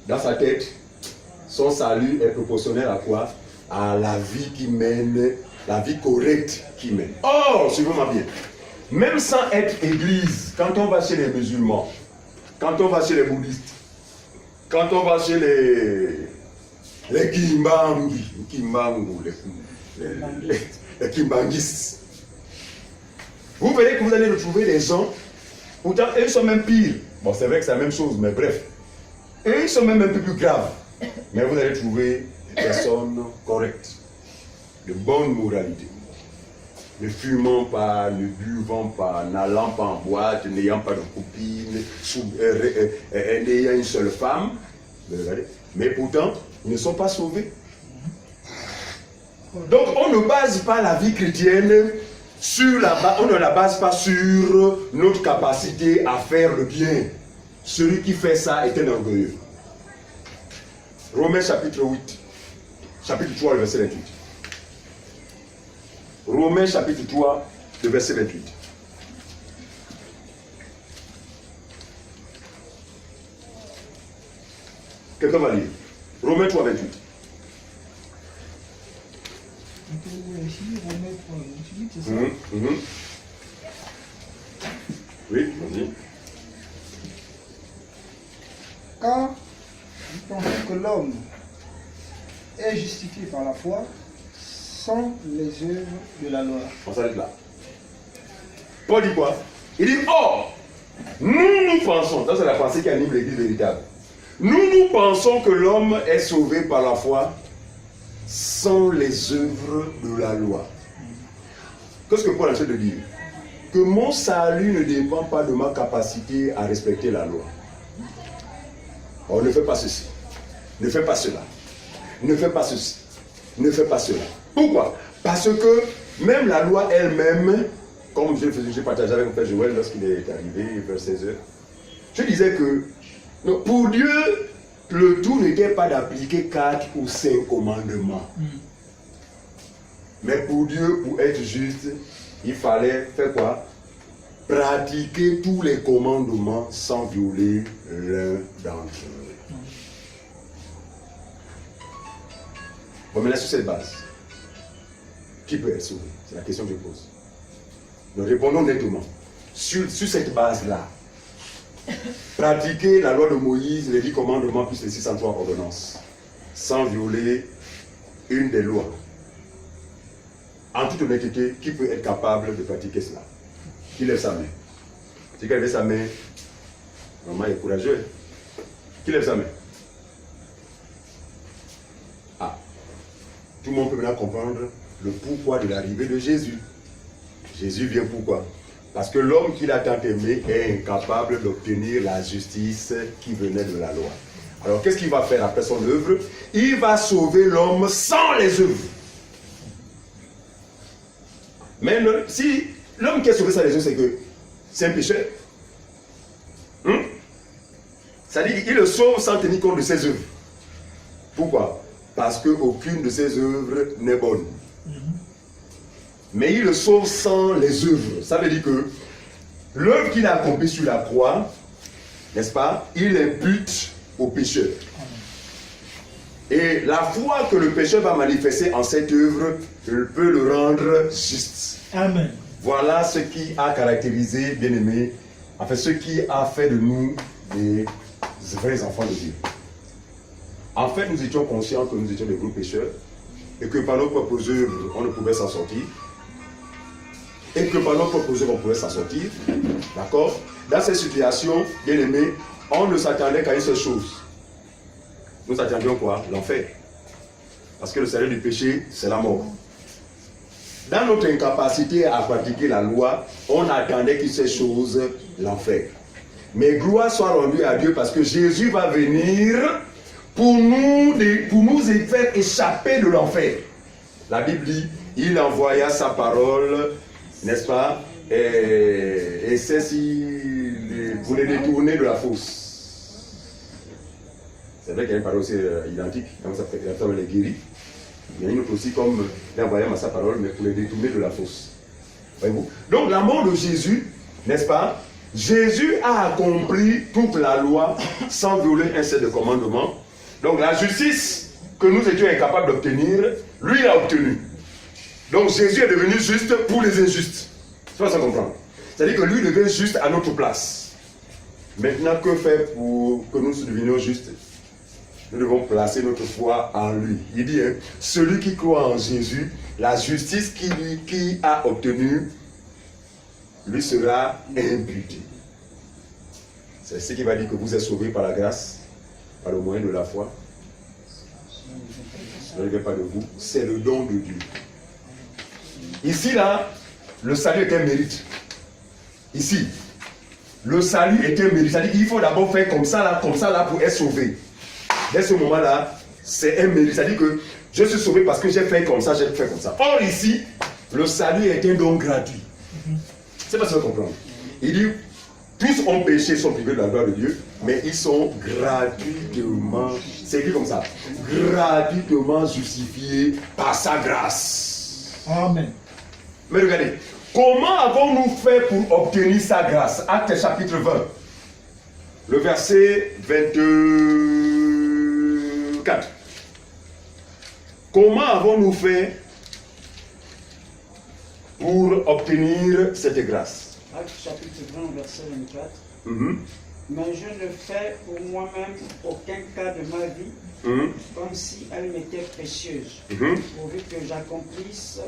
Dans sa tête, son salut est proportionnel à quoi? À la vie qu'il mène, la vie correcte qu'il mène. Or, suivez-moi bien, même sans être église, quand on va chez les musulmans, quand on va chez les bouddhistes, quand on va chez les kimbanguistes, vous verrez que vous allez retrouver des gens, pourtant eux sont même pires. Bon, c'est vrai que c'est la même chose, mais bref. Eux, ils sont même un peu plus graves. Mais vous allez trouver des personnes correctes, de bonne moralité. Ne fumant pas, ne buvant pas, n'allant pas en boîte, n'ayant pas de copine, n'ayant une seule femme. Mais pourtant, ils ne sont pas sauvés. Donc, on ne base pas la vie chrétienne on ne la base pas sur notre capacité à faire le bien. Celui qui fait ça est un orgueilleux. Romains chapitre 8, chapitre 3, le verset 28. Romains chapitre 3, le verset 28. Quelqu'un va lire. Romains 3, 28. Oui, vas-y. Car nous pensons que l'homme est justifié par la foi sans les œuvres de la loi. On s'arrête là. Paul dit quoi? Il dit, or, nous pensons, ça c'est la pensée qui anime l'église véritable. Nous pensons que l'homme est sauvé par la foi sans les œuvres de la loi. Qu'est-ce que Paul essaie de dire? Que mon salut ne dépend pas de ma capacité à respecter la loi. On ne fait pas ceci, ne fais pas cela, ne fais pas ceci, ne fais pas cela. Pourquoi? Parce que même la loi elle-même, comme j'ai partagé avec mon frère Joël lorsqu'il est arrivé vers 16 h, je disais que pour Dieu, le tout n'était pas d'appliquer 4 ou 5 commandements. Mais pour Dieu, pour être juste, il fallait faire quoi? Pratiquer tous les commandements sans violer l'un d'entre eux. Bon, maintenant sur cette base, qui peut être sauvé? C'est la question que je pose. Nous répondons nettement. sur cette base-là, pratiquer la loi de Moïse, les 10 commandements plus les 603 ordonnances, sans violer une des lois. En toute honnêteté, qui peut être capable de pratiquer cela? Qui lève sa main? Si quelqu'un lève sa main, maman est courageux. Qui lève sa main? Ah, tout le monde peut maintenant comprendre le pourquoi de l'arrivée de Jésus. Jésus vient pourquoi? Parce que l'homme qu'il a tant aimé est incapable d'obtenir la justice qui venait de la loi. Alors qu'est-ce qu'il va faire après son œuvre? Il va sauver l'homme sans les œuvres. Mais si l'homme qui a sauvé sans les œuvres, c'est que c'est un pécheur. Ça dit qu'il le sauve sans tenir compte de ses œuvres. Pourquoi? Parce qu'aucune de ses œuvres n'est bonne. Mais il le sauve sans les œuvres. Ça veut dire que l'œuvre qu'il a accomplie sur la croix, n'est-ce pas, il impute au pécheur. Et la foi que le pécheur va manifester en cette œuvre, il peut le rendre juste. Amen. Voilà ce qui a caractérisé, bien aimé, enfin ce qui a fait de nous des vrais enfants de Dieu. En fait, nous étions conscients que nous étions des gros pécheurs et que par nos propres œuvres, on ne pouvait s'en sortir. Et que par nos propres œuvres, on pouvait s'en sortir. D'accord? Dans cette situation, bien aimé, on ne s'attendait qu'à une seule chose. Nous attendions quoi? L'enfer. Parce que le salaire du péché, c'est la mort. Dans notre incapacité à pratiquer la loi, on attendait qu'une seule chose, l'enfer. Mais gloire soit rendue à Dieu parce que Jésus va venir pour nous faire échapper de l'enfer. La Bible dit, il envoya sa parole, n'est-ce pas? Et c'est pour les détourner de la fosse. C'est vrai qu'il y a une parole aussi identique, comme ça fait que les guérit. Il y a une autre aussi comme il envoya sa parole, mais pour les détourner de la fosse. Voyez-vous? Donc la mort de Jésus, n'est-ce pas? Jésus a accompli toute la loi sans violer un seul de commandements. Donc la justice que nous étions incapables d'obtenir, lui l'a obtenue. Donc Jésus est devenu juste pour les injustes. Tu vas ça comprendre. C'est-à-dire que lui devient juste à notre place. Maintenant, que faire pour que nous devenions justes? Nous devons placer notre foi en lui. Il dit, hein, celui qui croit en Jésus, la justice qui a obtenue, lui sera imputée. C'est ce qui va dire que vous êtes sauvés par la grâce, par le moyen de la foi. Ce ne vient pas de vous, c'est le don de Dieu. Ici, là, le salut est un mérite. Ici, le salut est un mérite. C'est-à-dire qu'il faut d'abord faire comme ça, là, pour être sauvé. Dès ce moment-là, c'est un mérite. C'est-à-dire que je suis sauvé parce que j'ai fait comme ça, j'ai fait comme ça. Or, ici, le salut est un don gratuit. C'est pas ça que vous comprenez. Il dit, tous ont péché, sont privés de la gloire de Dieu, mais ils sont gratuitement, c'est écrit comme ça, gratuitement justifiés par sa grâce. Amen. Mais regardez, comment avons-nous fait pour obtenir sa grâce? Actes chapitre 20, le verset 24. Comment avons-nous fait pour obtenir cette grâce? Actes chapitre 20, verset 24. Mm-hmm. Mais je ne fais pour moi-même aucun cas de ma vie, comme si elle m'était précieuse, pourvu que j'accomplisse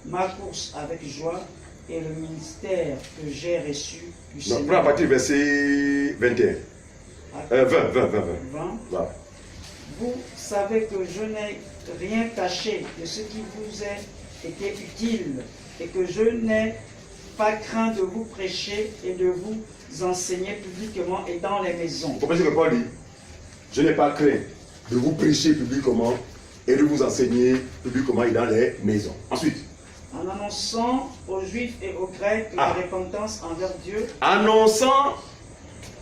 ma course avec joie et le ministère que j'ai reçu du Seigneur. Prends à partir du verset 21. 20. Voilà. Vous savez que je n'ai rien caché de ce qui vous a été utile et que je n'ai pas craint de vous prêcher et de vous enseigner publiquement et dans les maisons. Vous comprenez ce que Paul dit? Je n'ai pas craint de vous prêcher publiquement et de vous enseigner publiquement et dans les maisons. Ensuite. En annonçant aux Juifs et aux Grecs la repentance envers Dieu. Annonçant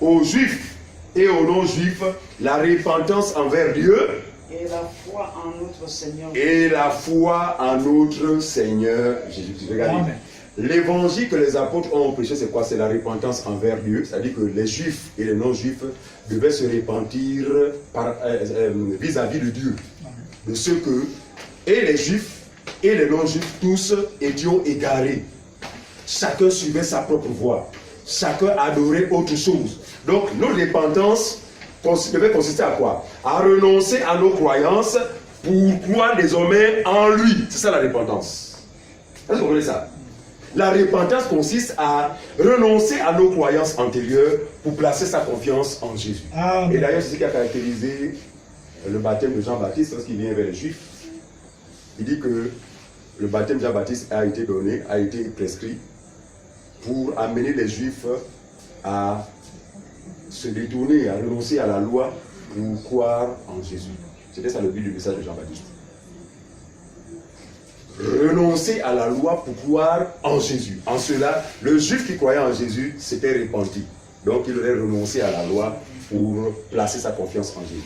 aux Juifs et aux non-Juifs la repentance envers Dieu. Et la foi en notre Seigneur. Et la foi en notre Seigneur Jésus. Regardez. L'évangile que les apôtres ont prêché, c'est quoi? C'est la repentance envers Dieu. C'est-à-dire que les Juifs et les non-Juifs devaient se repentir vis-à-vis de Dieu. De ce que, et les Juifs et les non-Juifs, tous étions égarés. Chacun suivait sa propre voie. chacun adorait autre chose. Donc, notre repentance devait consister à quoi? À renoncer à nos croyances pour croire désormais en lui. C'est ça la repentance. Est-ce que vous comprenez ça? La repentance consiste à renoncer à nos croyances antérieures pour placer sa confiance en Jésus. Amen. Et d'ailleurs, c'est ce qui a caractérisé le baptême de Jean-Baptiste lorsqu'il vient vers les Juifs. Il dit que le baptême de Jean-Baptiste a été donné, a été prescrit pour amener les Juifs à se détourner, à renoncer à la loi pour croire en Jésus. C'était ça le but du message de Jean-Baptiste. Renoncer à la loi pour croire en Jésus. En cela, le Juif qui croyait en Jésus s'était repenti. Donc il aurait renoncé à la loi pour placer sa confiance en Jésus.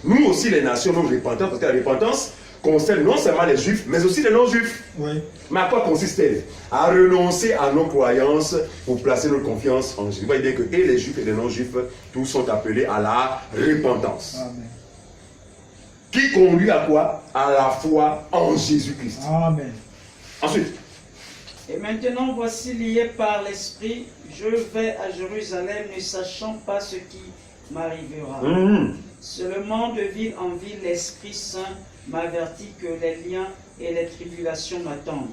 Nous aussi, les nations, nous repentons, parce que la repentance concerne non seulement les Juifs, mais aussi les non-Juifs. Oui. Mais à quoi consiste-t-elle? À renoncer à nos croyances pour placer notre confiance en Jésus. Vous voyez que et les Juifs et les non-Juifs, tous sont appelés à la repentance. Amen. Qui conduit à quoi? À la foi en Jésus-Christ. Amen. Ensuite, Et maintenant, voici lié par l'Esprit, je vais à Jérusalem, ne sachant pas ce qui m'arrivera. Seulement de ville en ville, l'Esprit Saint m'avertit que les liens et les tribulations m'attendent.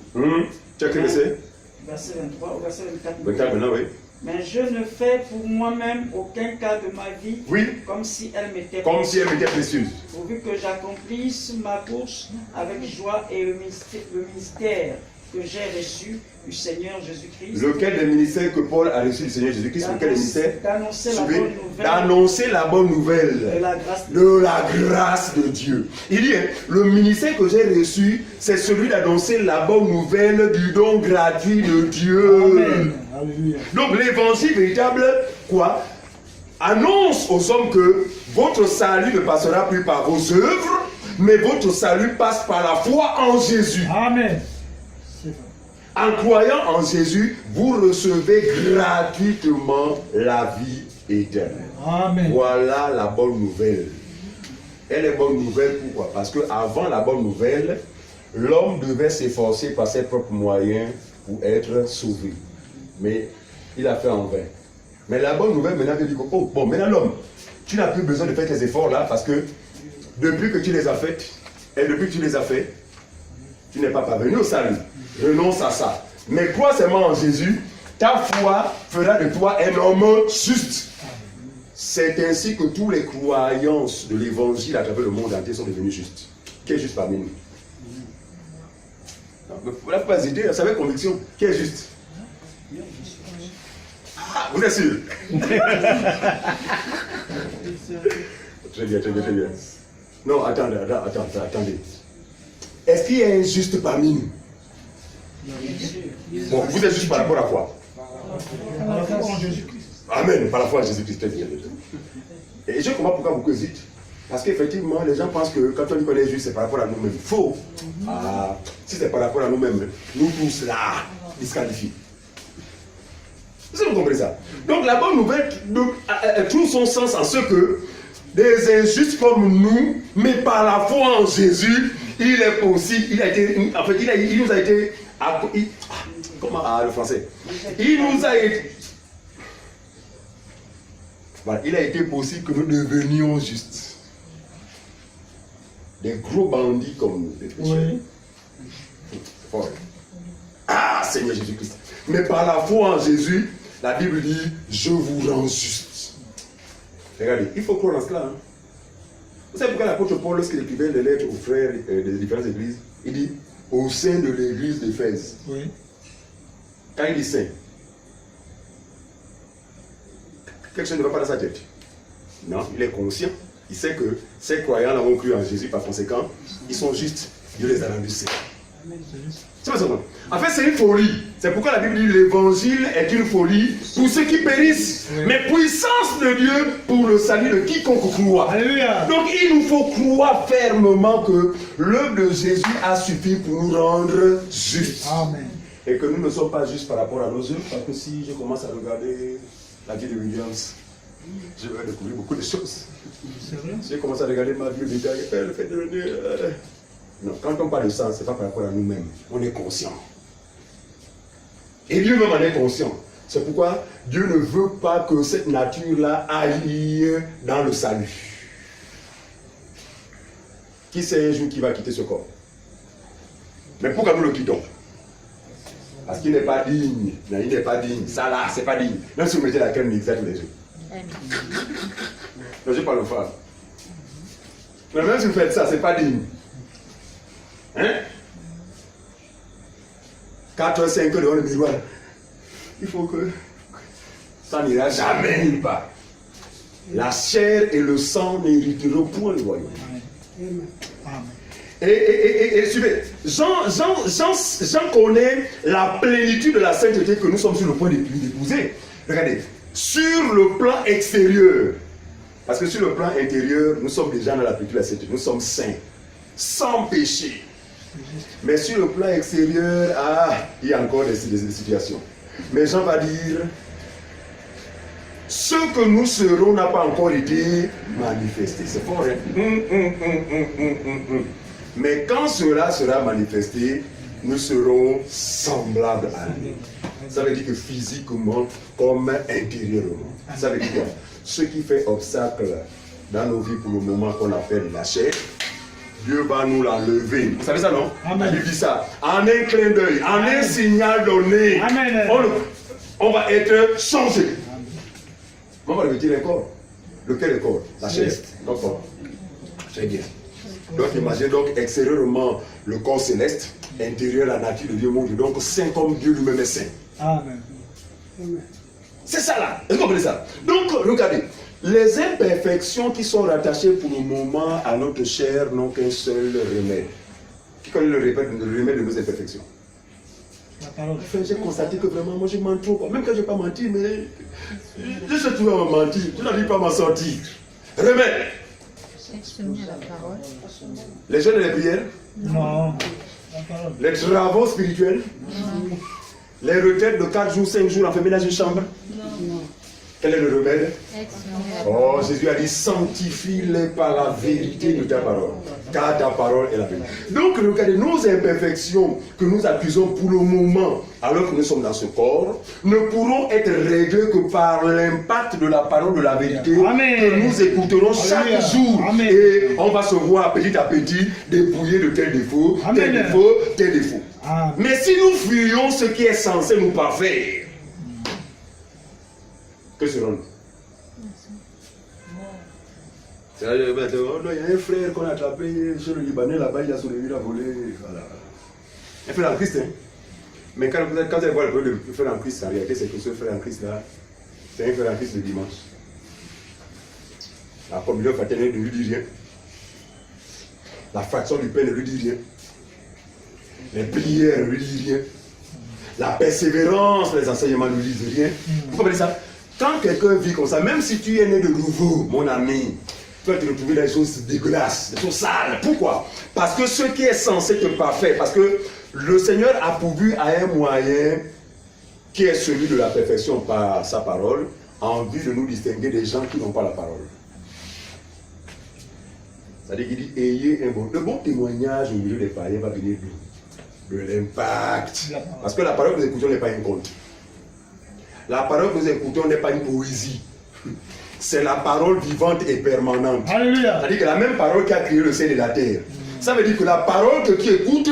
tu as quel verset? Verset 23 ou verset 24. 24 maintenant, oui. Mais je ne fais pour moi-même aucun cas de ma vie Oui, comme si elle m'était comme si elle était précieuse. pourvu que j'accomplisse ma course avec joie et le ministère que j'ai reçu du Seigneur Jésus-Christ. Lequel des ministères que Paul a reçu du Seigneur Jésus-Christ? Lequel des ministères? D'annoncer la Suivez. bonne nouvelle D'annoncer la bonne nouvelle de la grâce de la grâce de Dieu. Il dit, hein, le ministère que j'ai reçu, c'est celui d'annoncer la bonne nouvelle du don gratuit de Dieu. Amen. Alléluia. Donc l'évangile véritable, quoi? Annonce aux hommes que votre salut ne passera plus par vos œuvres, mais votre salut passe par la foi en Jésus. Amen. C'est vrai. En croyant en Jésus, vous recevez gratuitement la vie éternelle. Amen. Voilà la bonne nouvelle. Elle est bonne nouvelle pourquoi? Parce qu'avant la bonne nouvelle, l'homme devait s'efforcer par ses propres moyens pour être sauvé. Mais il a fait en vain. Mais la bonne nouvelle maintenant, il dit que, oh, bon, maintenant l'homme, tu n'as plus besoin de faire tes efforts là parce que depuis que tu les as faits, et depuis que tu les as faits, tu n'es pas parvenu au salut. Renonce à ça. Mais crois seulement en Jésus, ta foi fera de toi un homme juste. C'est ainsi que tous les croyances de l'évangile à travers le monde entier sont devenus justes. Qui est juste parmi nous? Il ne faut pas hésiter, ça avec conviction. Qui est juste? Ah, vous êtes sûr? Très bien, très bien, très bien. Non, attendez. Est-ce qu'il y a un juste parmi nous? Bon, vous êtes juste par rapport à quoi? Par la foi en Jésus-Christ. Amen, par la foi en Jésus-Christ. Et je comprends pourquoi beaucoup hésitent. Parce qu'effectivement, les gens pensent que quand on dit qu'on est juste, c'est par rapport à nous-mêmes. Faux. Ah, si c'est par rapport à nous-mêmes, nous tous là, disqualifiés. Vous comprenez ça? Donc la bonne nouvelle trouve son sens en ce que des injustes comme nous, mais par la foi en Jésus, il est possible, il nous a été, comment le français? Il nous a été, voilà, il a été possible que nous devenions justes. Des gros bandits comme nous, des pécheurs. Oui. Ah, Seigneur Jésus-Christ. Mais par la foi en Jésus, la Bible dit, je vous rends juste. Regardez, il faut croire en cela. Hein. Vous savez pourquoi l'apôtre Paul, lorsqu'il écrivait les lettres aux frères des différentes églises, il dit, au sein de l'église d'Éphèse. Oui. Quand il dit saint, quelque chose ne va pas dans sa tête. Non, il est conscient. Il sait que ces croyants ont cru en Jésus, par conséquent, ils sont justes. Dieu les a rendus saints. C'est pas ça. En fait, c'est une folie. C'est pourquoi la Bible dit l'évangile est une folie pour ceux qui périssent, oui. Mais puissance de Dieu pour le salut de quiconque croit. Alléluia. Donc il nous faut croire fermement que l'œuvre de Jésus a suffi pour nous rendre justes. Amen. Et que nous ne sommes pas justes par rapport à nos œuvres, parce que si je commence à regarder la vie de Williams, je vais découvrir beaucoup de choses. C'est vrai. Si je commence à regarder ma vie, le fait de venir. Non, quand on parle de ça, ce n'est pas par rapport à nous-mêmes. On est conscient. Et Dieu même en est conscient. C'est pourquoi Dieu ne veut pas que cette nature-là aille dans le salut. Qui sait un jour qui va quitter ce corps? Mais pourquoi nous le quittons? Parce qu'il n'est pas digne. Non, il n'est pas digne. Ça là, c'est pas digne. Même si vous mettez la crème mixée tous les jours. Non, je ne vais pas le faire. Mais même si vous faites ça, c'est pas digne. Hein? 4 5 heures devant le miroir. Il faut que ça n'ira jamais nulle part. La chair et le sang n'hériteront point le royaume. Et suivez, Jean connaît la plénitude de la sainteté que nous sommes sur le point d'épouser. Regardez, sur le plan extérieur, parce que sur le plan intérieur, nous sommes déjà dans la plénitude de la sainteté, nous sommes saints, sans péché. Mais sur le plan extérieur, il y a encore des situations. Mais Jean va dire, ce que nous serons n'a pas encore été manifesté. C'est fort, hein? Mais quand cela sera manifesté, nous serons semblables à lui. Ça veut dire que physiquement comme intérieurement. Ça veut dire que ce qui fait obstacle dans nos vies pour le moment qu'on appelle la chair, Dieu va nous l'enlever. Vous savez ça, non? Amen. Il dit ça. En un clin d'œil, en un signal donné, on va être changé. On va le dire le corps. Lequel est le corps? La chair. Donc, très bien. Donc, imaginez donc extérieurement le corps céleste, intérieur la nature de Dieu monde. Donc, saint comme Dieu lui-même est saint. Amen. C'est ça là. Est-ce que vous comprenez ça? Donc, regardez. Les imperfections qui sont rattachées pour le moment à notre chair n'ont qu'un seul remède. Qui connaît le remède de nos imperfections? La parole. Enfin, j'ai constaté que vraiment, moi je mens trop. Même quand je n'ai pas menti, mais je suis toujours à mentir. Je n'arrive pas à m'en sortir. Remède. Les jeûnes et les prières? Non. Les travaux spirituels? Non. Les retraites de 4 jours, 5 jours, enfermés dans une chambre? Non. Quel est le remède? Oh, Jésus a dit, sanctifie-les par la vérité de ta parole. Car ta parole est la vérité. Donc, regardez, nos imperfections que nous accusons pour le moment, alors que nous sommes dans ce corps, ne pourront être réglées que par l'impact de la parole de la vérité. Amen. Que nous écouterons chaque jour. Amen. Et on va se voir petit à petit dépouiller de tel défaut, tel défaut, tel défaut. Amen. Mais si nous fuyons ce qui est censé nous parfaire, que serons-nous? Il y a un frère qu'on a attrapé chez le Libanais, là-bas, il a soulevé, il a volé. Voilà. Un frère en Christ, hein? Mais quand vous allez voir le frère en Christ, en réalité, c'est que ce frère en Christ là, c'est un frère en Christ le dimanche. La communion fraternelle ne lui dit rien. La fraction du pain ne lui dit rien. Les prières ne lui disent rien. La persévérance, les enseignements ne lui disent rien. Vous comprenez ça? Quand quelqu'un vit comme ça, même si tu es né de nouveau, mon ami, tu vas te retrouver dans des choses dégueulasses, des choses sales. Pourquoi? Parce que ce qui est censé te parfait, parce que le Seigneur a pourvu à un moyen qui est celui de la perfection par sa parole, en vue de nous distinguer des gens qui n'ont pas la parole. C'est-à-dire qu'il dit, ayez un bon... Le bon témoignage au milieu des païens va venir d'où? De l'impact. Parce que la parole que nous écoutons n'est pas une conte. La parole que nous écoutons n'est pas une poésie. C'est la parole vivante et permanente. Alléluia. C'est-à-dire que la même parole qui a créé le ciel et la terre. Ça veut dire que la parole que tu écoutes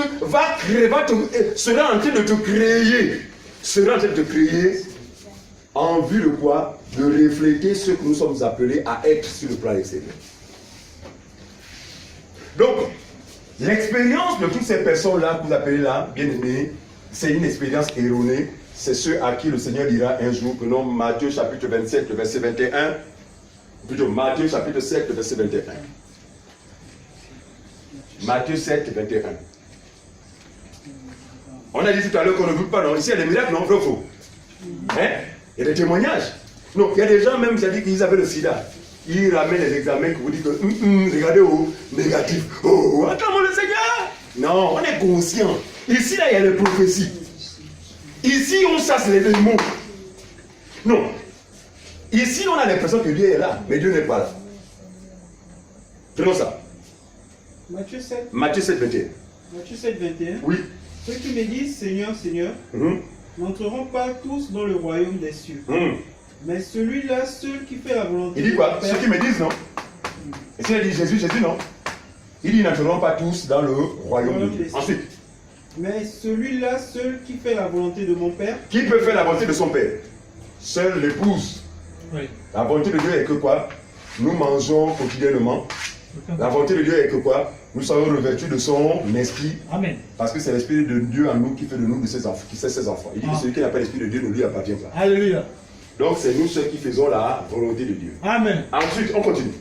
sera en train de te créer. Sera en train de te créer en vue de quoi? De refléter ce que nous sommes appelés à être sur le plan extérieur. Donc, l'expérience de toutes ces personnes-là que vous appelez là, bien aimés, c'est une expérience erronée. C'est ceux à qui le Seigneur dira un jour, prenons Matthieu chapitre 27, le verset 21, plutôt Matthieu chapitre 7, le verset 21. Matthieu 7, 21. On a dit tout à l'heure qu'on ne veut pas, non? Ici il y a des miracles, non? Vrai ou faux? Hein? Il y a des témoignages. Non, il y a des gens même qui ont dit qu'ils avaient le sida. Ils ramènent les examens qui vous disent que, regardez, négatif. Oh, attends, le Seigneur! Non, on est conscient. Ici, là, il y a les prophéties. Ici, on chasse les démons. Non. Ici, on a l'impression que Dieu est là, mais Dieu n'est pas là. Prenons ça. Matthieu 7. Matthieu 7, 21. Matthieu 7, 21. Oui. Ceux qui me disent Seigneur, Seigneur, n'entreront pas tous dans le royaume des cieux. Mais celui-là seul qui fait la volonté Il dit de quoi? mon Père. Ceux qui me disent non. Et si elle dit Jésus, Jésus non. Il dit ils n'entreront pas tous dans le royaume de Dieu. Ensuite, mais celui-là seul qui fait la volonté de mon Père. qui peut faire la volonté de son Père? Seule l'épouse. Oui. La volonté de Dieu est que quoi? Nous mangeons quotidiennement. La volonté de Dieu est que quoi? Nous soyons revêtus de son esprit. Amen. Parce que c'est l'esprit de Dieu en nous qui fait de nous de ses enfants, qui fait ses enfants. Il dit que celui qui n'a pas l'esprit de Dieu ne lui appartient pas. Alléluia. Donc c'est nous ceux qui faisons la volonté de Dieu. Amen. Ensuite, on continue.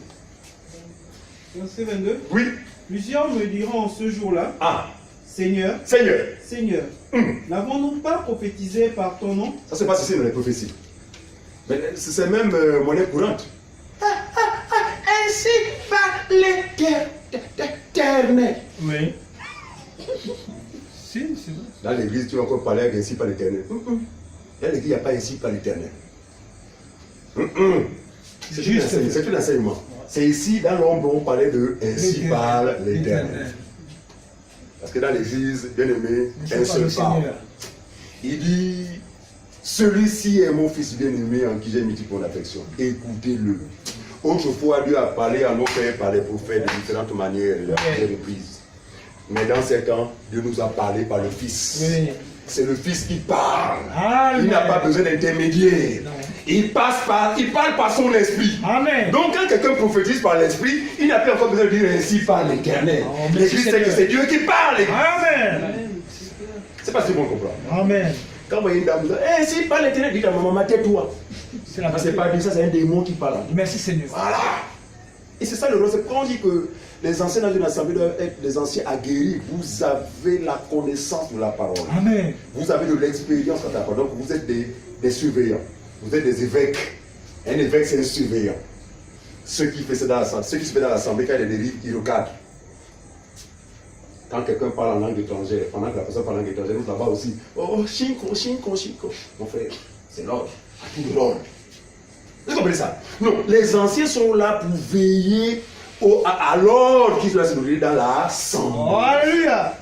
Verset 22. Oui. Plusieurs me diront en ce jour-là, Ah, Seigneur, Seigneur. Seigneur, n'avons-nous pas prophétisé par ton nom? Ça se passe ici dans les prophéties. Mais c'est même monnaie courante. Ainsi par l'éternel. Oui. Si, c'est vrai. Dans l'église, tu vas encore parler ainsi par l'éternel. Dans l'église, il n'y a pas ainsi par l'éternel. C'est un enseignement. C'est ici, dans l'ombre, on parlait de ainsi par l'éternel. Parce que dans l'église, bien aimé, un seul parle. Il dit, celui-ci est mon fils bien-aimé en qui j'ai mis toute mon affection. Écoutez-le. Autrefois, Dieu a parlé à nos pères par les prophètes de différentes manières et à plusieurs reprises. Mais dans ces temps, Dieu nous a parlé par le Fils. Oui. C'est le Fils qui parle. Amen. Il n'a pas besoin d'intermédiaire. Il parle par son esprit. Amen. Donc quand quelqu'un prophétise par l'esprit, il n'a plus encore besoin de dire ainsi par l'éternel. L'église sait que c'est Dieu qui parle. Amen. C'est pas si bon comprendre. Amen. Quand vous voyez une dame, ainsi par l'éternel, dites à maman, tais-toi. Ça c'est pas Dieu, ça c'est un démon qui parle. Merci Seigneur. Voilà. Et c'est ça le rôle. C'est quand on dit que les anciens dans une assemblée doivent être des anciens aguerris. Vous avez la connaissance de la parole. Amen. Vous avez de l'expérience quant à la parole. Donc vous êtes des surveillants. Vous êtes des évêques. Un évêque, c'est un surveillant. Ceux qui se fait dans l'assemblée, quand il y a des dérives, ils recadrent. Quand quelqu'un parle en langue étrangère, pendant que la personne parle en langue étrangère, nous là-bas aussi. Oh, chinko, chinko, chinko. Mon frère, c'est l'ordre. À tout de l'ordre. Vous comprenez ça? Non, les anciens sont là pour veiller à l'ordre qui doit se donner dans l'assemblée. Alléluia.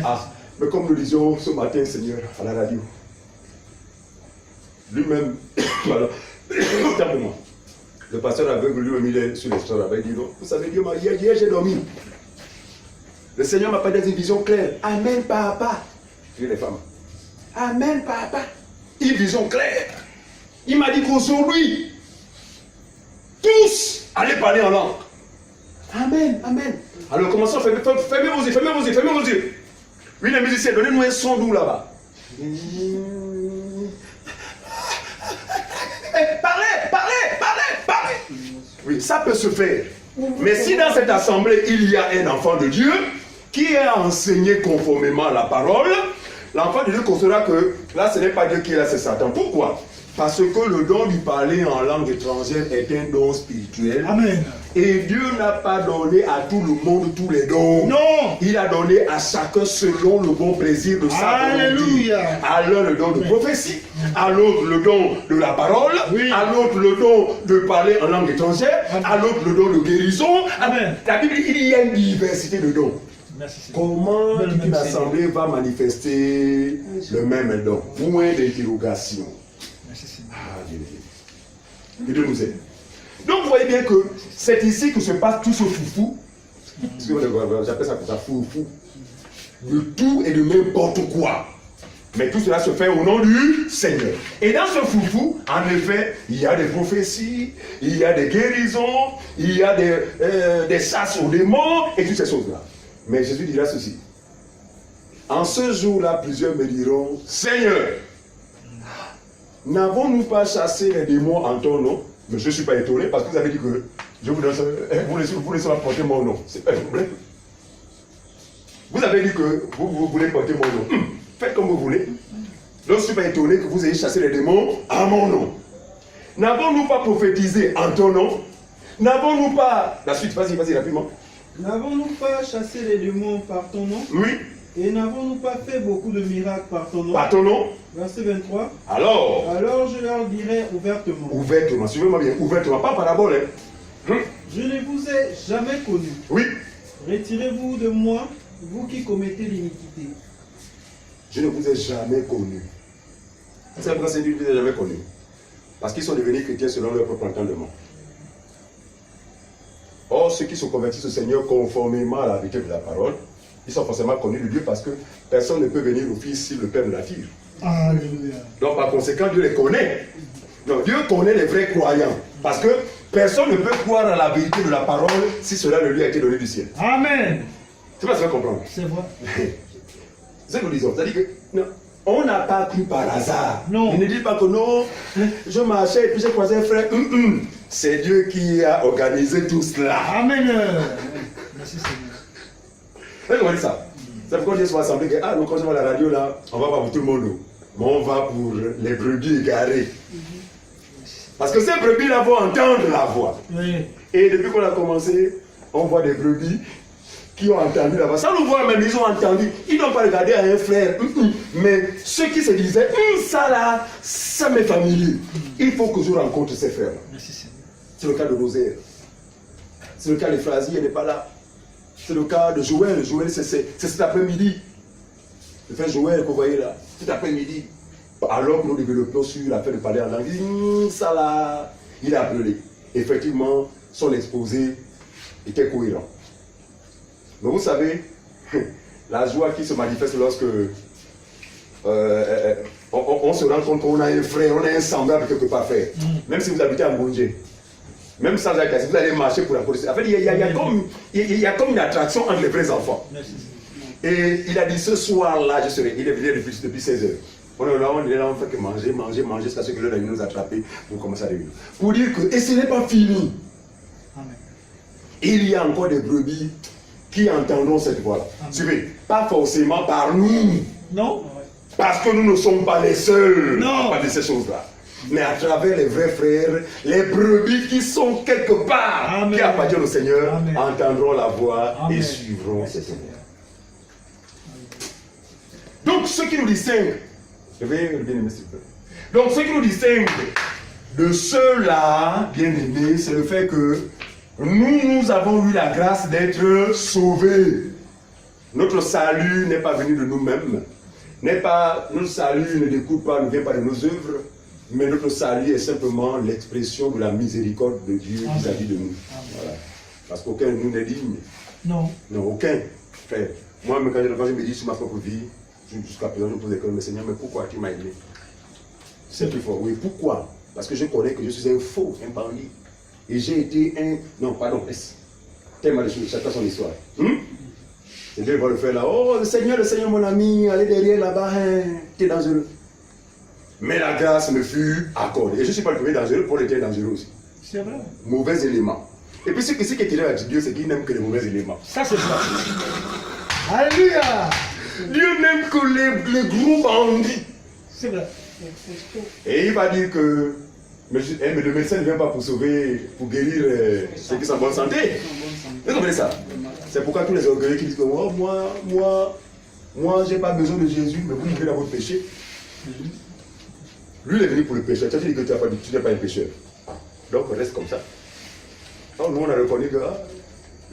Ah, mais comme nous disions ce matin, Seigneur, à la radio, lui-même, voilà, moi. Le pasteur aveugle lui-même, il est sur l'estrade, il dit non, vous savez, Dieu m'a dit, hier j'ai dormi. Le Seigneur m'a pas donné une vision claire. Amen, papa. Je dis les femmes. Amen, papa. Une vision claire. Il m'a dit qu'aujourd'hui, tous allez parler en langue. Amen, amen. Alors commençons, fermez vos yeux, fermez vos yeux, fermez vos yeux. Oui, les musiciens, donnez-nous un son doux là-bas. Parlez. Oui, ça peut se faire. Mais si dans cette assemblée, il y a un enfant de Dieu qui a enseigné conformément à la parole, l'enfant de Dieu considérera que là, ce n'est pas Dieu qui est là, c'est Satan. Pourquoi? Parce que le don du parler en langue étrangère est un don spirituel. Amen. Et Dieu n'a pas donné à tout le monde tous les dons. Non. Il a donné à chacun selon le bon plaisir de sa volonté. Alléluia. À l'un le don de prophétie, à l'autre le don de la parole, Oui. à l'autre le don de parler en langue étrangère, à l'autre le don de guérison. Amen. La Bible, il y a une diversité de dons. Merci Seigneur. Comment Le même une Seigneur. assemblée va manifester le même don? Point d'interrogation. Merci Seigneur. Ah, Dieu. Que Dieu nous aide. Donc vous voyez bien que c'est ici que se passe tout ce foufou. J'appelle ça comme ça, foufou. De tout et de n'importe quoi. Mais tout cela se fait au nom du Seigneur. Et dans ce foufou, en effet, il y a des prophéties, il y a des guérisons, il y a des chasses aux démons et toutes ces choses-là. Mais Jésus dira ceci. En ce jour-là, plusieurs me diront, Seigneur, n'avons-nous pas chassé les démons en ton nom? Mais je ne suis pas étonné parce que vous avez dit que je vous laisse, vous laissez porter mon nom. C'est pas un problème. Vous avez dit que vous voulez porter mon nom. Faites comme vous voulez. Donc je ne suis pas étonné que vous ayez chassé les démons à mon nom. N'avons-nous pas prophétisé en ton nom? N'avons-nous pas... La suite, vas-y, rapidement. N'avons-nous pas chassé les démons par ton nom? Oui. Et n'avons-nous pas fait beaucoup de miracles par ton nom? Par ton nom. Verset 23. Alors je leur dirai ouvertement. Ouvertement, suivez-moi bien. Ouvertement, pas parabole. Hein? Je ne vous ai jamais connu. Oui. Retirez-vous de moi, vous qui commettez l'iniquité. Je ne vous ai jamais connu. C'est un procédure qu'ils n'avaient jamais connu. Parce qu'ils sont devenus chrétiens selon leur propre entendement. Or, ceux qui se convertissent au Seigneur conformément à la vérité de la parole, ils sont forcément connus de Dieu parce que personne ne peut venir au Fils si le Père ne l'attire. Alléluia. Donc, par conséquent, Dieu les connaît. Donc, Dieu connaît les vrais croyants. Parce que personne ne peut croire à la vérité de la parole si cela ne lui a été donné du ciel. Amen. C'est pas ce que comprendre. C'est vrai. C'est ce que nous disons. C'est-à-dire que non, on n'a pas cru par hasard. Non. Il ne dit pas que non, je marchais et puis j'ai croisé un frère. C'est Dieu qui a organisé tout cela. Amen. Merci Seigneur. Vous comprenez ça? C'est pourquoi Dieu soit assemblé que, ah, nous, quand on va à la radio là, on va pas pour tout le monde. Mais on va pour les brebis égarées. Parce que ces brebis là vont entendre la voix. Oui. Et depuis qu'on a commencé, on voit des brebis qui ont entendu la voix. Sans nous voir même, ils ont entendu. Ils n'ont pas regardé à un frère. Mais ceux qui se disaient, ça là, ça m'est familier. Il faut que je rencontre ces frères. Merci Seigneur. C'est le cas de Rosaire. C'est le cas de Frasie, elle n'est pas là. C'est le cas de Joël. Joël, c'est cet après-midi. Le frère Joël que vous voyez là, cet après-midi. Alors que nous développons sur la fin de parler en langue, il dit, ça là, il a appelé. Effectivement, son exposé était cohérent. Mais vous savez, la joie qui se manifeste lorsque on se rend compte qu'on a un frère, on a un semblable quelque part faire. Même si vous habitez à Mbonje, même sans la classe, vous allez marcher pour la police. En fait, il y a comme une attraction entre les vrais enfants. Et il a dit, ce soir-là, je serai. Il est venu depuis 16 heures. On est là, on fait que manger, jusqu'à ce que l'heure nous attraper pour commencer à réunir. Pour dire que, et ce n'est pas fini. Amen. Il y a encore des brebis qui entendront cette voix-là. Suivez, pas forcément par nous. Non. Parce que nous ne sommes pas les seuls Non. à parler de ces choses-là. Mais à travers les vrais frères, les brebis qui sont quelque part, Amen. qui appartiennent au Seigneur, Amen. entendront la voix Amen. et suivront cette voix. Donc, ce qui nous distingue, je vais bien aimer s'il vous plaît. Donc, ce qui nous distingue de ceux-là, bien aimés, c'est le fait que nous avons eu la grâce d'être sauvés. Notre salut n'est pas venu de nous-mêmes. Notre salut ne découle pas, ne vient pas de nos œuvres, mais notre salut est simplement l'expression de la miséricorde de Dieu vis-à-vis de nous. Voilà. Parce qu'aucun de nous n'est digne. Non. Non, aucun. Frère, moi-même, quand je me dis sur ma propre vie, jusqu'à présent, je me pose la question, mais Seigneur, mais pourquoi tu m'as aimé? C'est plus fort. Oui, pourquoi? Parce que je connais que je suis un faux, un bandit. Et j'ai été un... Non, pardon, laisse. Tellement de choses, chacun son histoire. Et Dieu va le faire là. Oh, le Seigneur, mon ami, allez derrière là-bas, hein, t'es dangereux. Mais la grâce me fut accordée. Et je ne suis pas le premier dangereux, Paul était dangereux aussi. C'est vrai. Mauvais éléments. Et puis ce qui est tiré avec Dieu, c'est qu'il n'aime que les mauvais éléments. Ça, c'est ça. Alléluia. Dieu n'aime que les gros bandits. C'est vrai. Et il va dire que mais le médecin ne vient pas pour sauver, pour guérir ceux qui sont en bonne santé. Vous comprenez ça? C'est pourquoi tous les orgueilleux qui disent que oh, moi j'ai pas besoin de Jésus, mais vous vivez dans votre péché. Lui, il est venu pour le péché. Tu as dit que tu n'es pas un pécheur. Donc, reste comme ça. Alors, nous, on a reconnu que,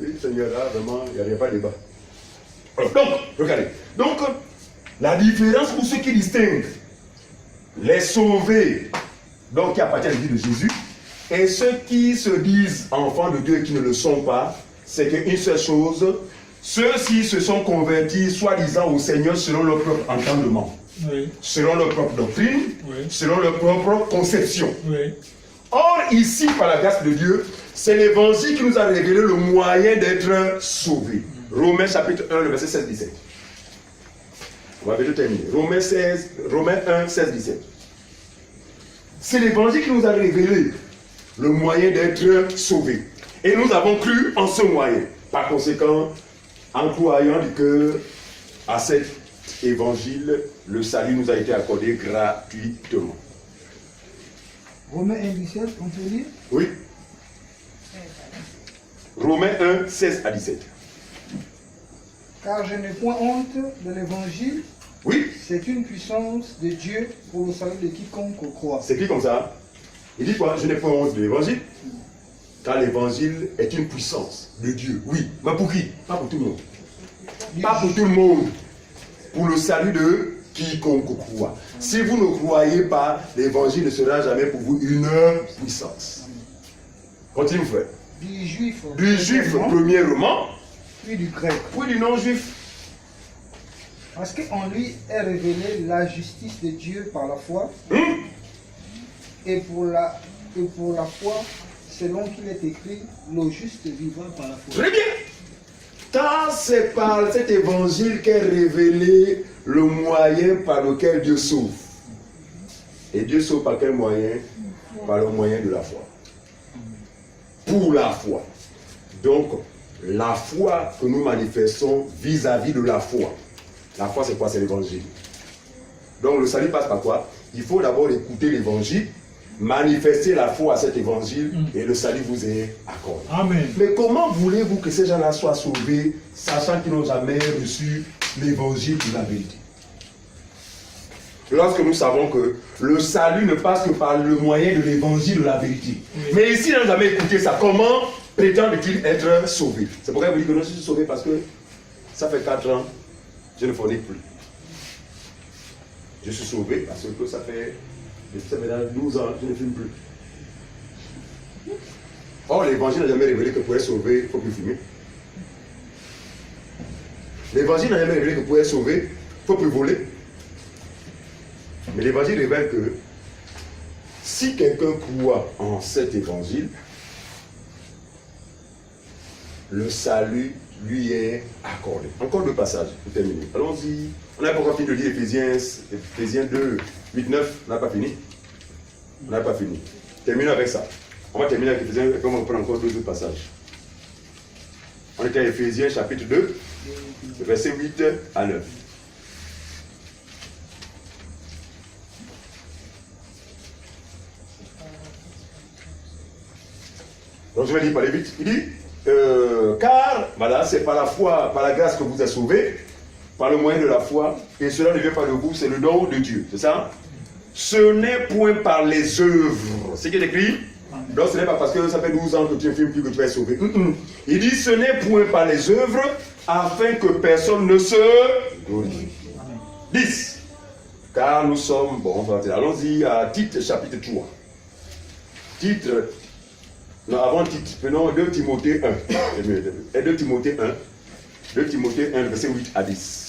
oui, Seigneur, là, vraiment, il n'y a pas de débat. Alors, donc, regardez. Donc, la différence pour ceux qui distinguent les sauvés, donc qui appartiennent à la vie de Jésus, et ceux qui se disent enfants de Dieu et qui ne le sont pas, c'est qu'une seule chose, ceux-ci se sont convertis, soi-disant, au Seigneur selon leur propre entendement. Oui. Selon leur propre doctrine, Oui. selon leur propre conception. Oui. Or, ici, par la grâce de Dieu, c'est l'évangile qui nous a révélé le moyen d'être sauvés. Romains chapitre 1, le verset 16-17. On va bientôt terminer. Romains 1, 16-17. C'est l'évangile qui nous a révélé le moyen d'être sauvés. Et nous avons cru en ce moyen. Par conséquent, en croyant du cœur à cet évangile, le salut nous a été accordé gratuitement. Romains 1, 17, on peut lire? Oui. Romains 1, 16 à 17. Car je n'ai point honte de l'évangile. Oui. C'est une puissance de Dieu pour le salut de quiconque croit. C'est écrit comme ça. Il dit quoi? Je n'ai pas honte de l'évangile. Car l'évangile est une puissance de Dieu. Oui. Mais pour qui? Pas pour tout le monde. Pas pour tout le monde. Pour le salut de quiconque croit. Si vous ne croyez pas, l'évangile ne sera jamais pour vous une puissance. Continue, frère. Du juif, Premièrement, puis du grec. puis du non-juif. Parce qu'en lui est révélée la justice de Dieu par la foi. Et pour la foi, selon qu'il est écrit, le juste vivra par la foi. Très bien. Car c'est par cet évangile qu'est révélé le moyen par lequel Dieu sauve. Et Dieu sauve par quel moyen? Par le moyen de la foi. Pour la foi. Donc, la foi que nous manifestons vis-à-vis de la foi. La foi, c'est quoi? C'est l'évangile. Donc, le salut passe par quoi? Il faut d'abord écouter l'évangile, manifester la foi à cet évangile, et le salut vous est accordé. Amen. Mais comment voulez-vous que ces gens-là soient sauvés, sachant qu'ils n'ont jamais reçu l'évangile de la vérité? Lorsque nous savons que le salut ne passe que par le moyen de l'évangile de la vérité. Mais ici, ils n'ont jamais écouté ça. Comment prétendent-ils être sauvés? C'est pourquoi vous dites que je suis sauvé, parce que ça fait 4 ans, je ne fornique plus. Je suis sauvé parce que ça fait maintenant 12 ans, je ne fume plus. Or, l'évangile n'a jamais révélé que pour être sauvé, il ne faut plus fumer. L'évangile n'a jamais révélé que pour être sauvé, il ne faut plus voler. Mais l'évangile révèle que si quelqu'un croit en cet évangile, le salut lui est accordé. Encore 2 passages pour terminer. Allons-y. On n'a pas encore fini de lire Éphésiens 2, 8, 9. On n'a pas fini. On n'a pas fini. Terminons avec ça. On va terminer avec Éphésiens, et puis on va prendre encore 2 autres passages. On était à Éphésiens chapitre 2, versets 8 à 9. Donc je vais lire par les 8. Il dit, car, voilà, c'est par la foi, par la grâce que vous êtes sauvés, par le moyen de la foi, et cela ne vient pas de vous, c'est le don de Dieu. C'est ça? Ce n'est point par les œuvres. C'est ce qui est écrit. Donc ce n'est pas parce que ça fait 12 ans que tu ne filmes plus que tu es sauvé. Il dit, ce n'est point par les œuvres, afin que personne ne se glorifie. 10. Car nous sommes, bon, allons-y à Tite chapitre 3. Titre. Non, avant Tite, prenons 2 Timothée 1. Et 2 Timothée 1. 2 Timothée 1, verset 8 à 10.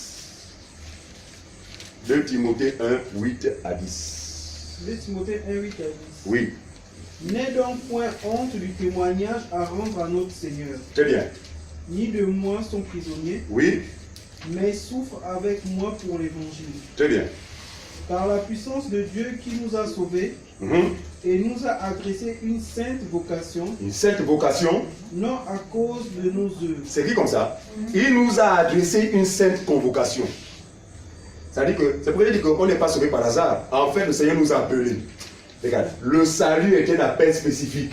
2 Timothée 1, 8 à 10. 2 Timothée 1, 8 à 10. Oui. N'aie donc point honte du témoignage à rendre à notre Seigneur. Très bien. Ni de moi son prisonnier, Oui. mais souffre avec moi pour l'évangile. Très bien. Par la puissance de Dieu qui nous a sauvés et nous a adressé une sainte vocation, Une sainte vocation. non à cause de nos œuvres. C'est écrit comme ça. Il nous a adressé une sainte convocation. C'est-à-dire que, c'est pour dire qu'on n'est pas sauvé par hasard. En fait, le Seigneur nous a appelés. Regarde, le salut est un appel spécifique.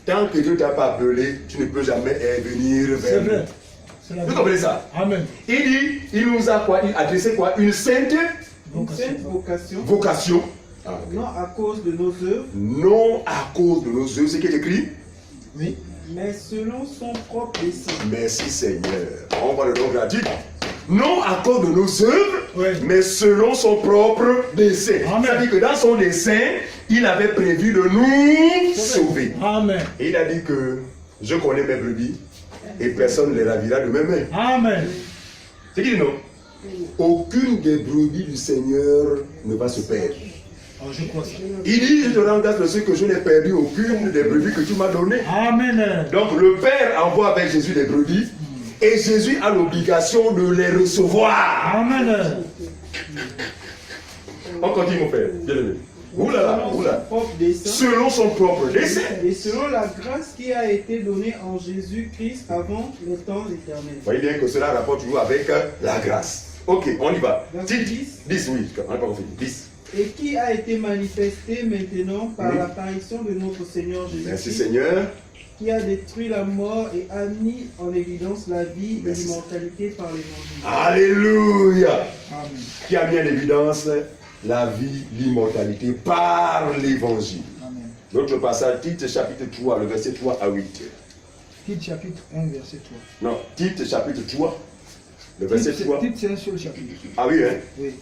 Tant que Dieu ne t'a pas appelé, tu ne peux jamais venir vers lui. Vous comprenez ça? Amen. Il dit, il nous a quoi? Il a adressé quoi? Une sainte vocation. Ah, okay. Non à cause de nos œuvres. Non à cause de nos œuvres. C'est ce qui est écrit? Oui. Mais selon son propre dessein. Merci Seigneur. On voit le don gratuit. Non à cause de nos œuvres, mais selon son propre dessein. C'est-à-dire que dans son dessein, il avait prévu de nous sauver. Amen. Et il a dit que je connais mes brebis et personne ne les ravira de mes mains. Amen. C'est qui dit non? Aucune des brebis du Seigneur ne va se perdre. Oh, je crois ça. Il dit, je te rends grâce de ce que je n'ai perdu aucune des brebis que tu m'as données. Amen. Donc le Père envoie avec Jésus des brebis. Et Jésus a l'obligation de les recevoir. Amen. On continue, mon Père. Bien-aimé. Oula, oula. Selon son propre dessein. Selon son propre dessein. Et selon la grâce qui a été donnée en Jésus-Christ avant le temps éternel. Vous voyez bien que cela rapporte toujours avec la grâce. Ok, on y va. 10, oui, on n'a pas fini. 10. Et qui a été manifesté maintenant par l'apparition de notre Seigneur Jésus-Christ. Merci Seigneur. Qui a détruit la mort et a mis en évidence la vie et l'immortalité par l'évangile. Alléluia. Amen. Qui a mis en évidence la vie, l'immortalité par l'évangile. Notre passage, Tite chapitre 3, le verset 3 à 8. Tite chapitre 1, verset 3. Non, Tite chapitre 3, Le verset 3. Tite, c'est un seul chapitre. Ah oui, hein? Oui.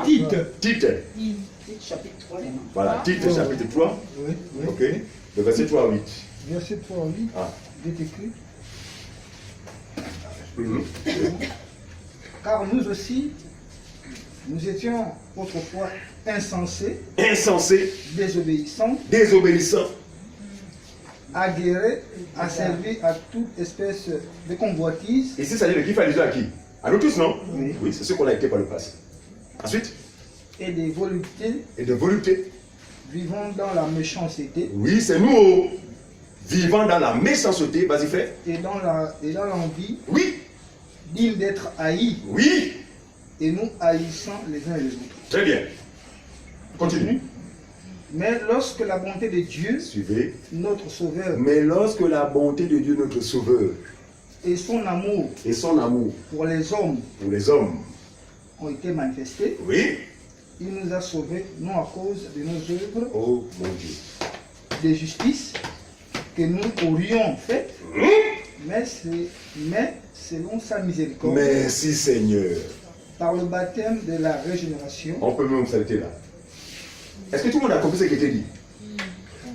Tite. Tite. Tite, chapitre 3. Voilà, Tite, chapitre 3. Oui, oui. Ok. Le verset 3 à 8. Verset 3 à 8, Ah. il est écrit. Mhm. Car nous aussi, nous étions autrefois insensés, Insensé, désobéissants, désobéissant, aguerrés à servir à toute espèce de convoitise. ici, ça dit de qui fait allusion à qui? À nous tous, non? Oui. Oui, c'est ce qu'on a été par le passé. Ensuite, Et des voluptés, et de volupté. vivant dans la méchanceté Oui, c'est nous, oh, vivant dans la méchanceté. Vas-y, frère. et dans l'envie, Oui, dignes d'être haïs, oui. et nous haïssant les uns et les autres. Très bien. Continue. Mais lorsque la bonté de Dieu, Suivez. notre Sauveur, Mais lorsque la bonté de Dieu, notre Sauveur, et son amour et son amour pour les hommes pour les hommes, ont été manifestés, oui, il nous a sauvés, non à cause de nos œuvres oh mon Dieu. de justice que nous aurions faites, mais selon sa miséricorde, Merci Seigneur. par le baptême de la régénération, On peut même s'arrêter là. Est-ce que tout le monde a compris ce qui était dit?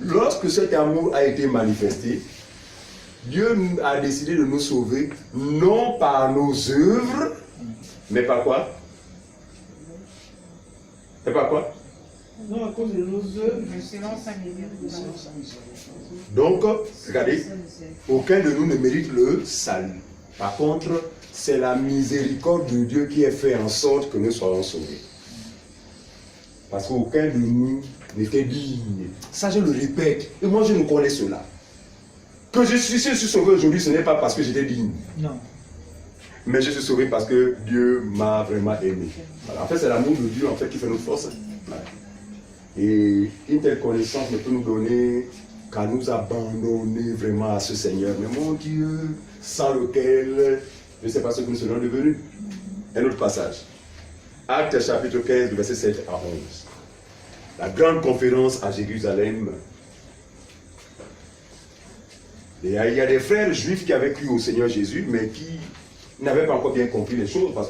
Lorsque cet amour a été manifesté, Dieu a décidé de nous sauver, non par nos œuvres, mais par quoi? Mais par quoi? Non, à cause de nos œuvres. Selon sa miséricorde. Donc, regardez, aucun de nous ne mérite le salut. Par contre, c'est la miséricorde de Dieu qui a fait en sorte que nous soyons sauvés. Parce qu'aucun de nous n'était digne. Ça, je le répète. Et moi, je ne connais cela. Que je suis sauvé aujourd'hui, ce n'est pas parce que j'étais digne. non, Mais je suis sauvé parce que Dieu m'a vraiment aimé. Voilà. En fait, c'est l'amour de Dieu en fait, qui fait notre force. Voilà. Et une telle connaissance ne peut nous donner qu'à nous abandonner vraiment à ce Seigneur. Mais mon Dieu, sans lequel je ne sais pas ce que nous serons devenus. Un autre passage. Actes chapitre 15, verset 7 à 11. La grande conférence à Jérusalem. Et il y a des frères juifs qui avaient cru au Seigneur Jésus, mais qui n'avaient pas encore bien compris les choses, parce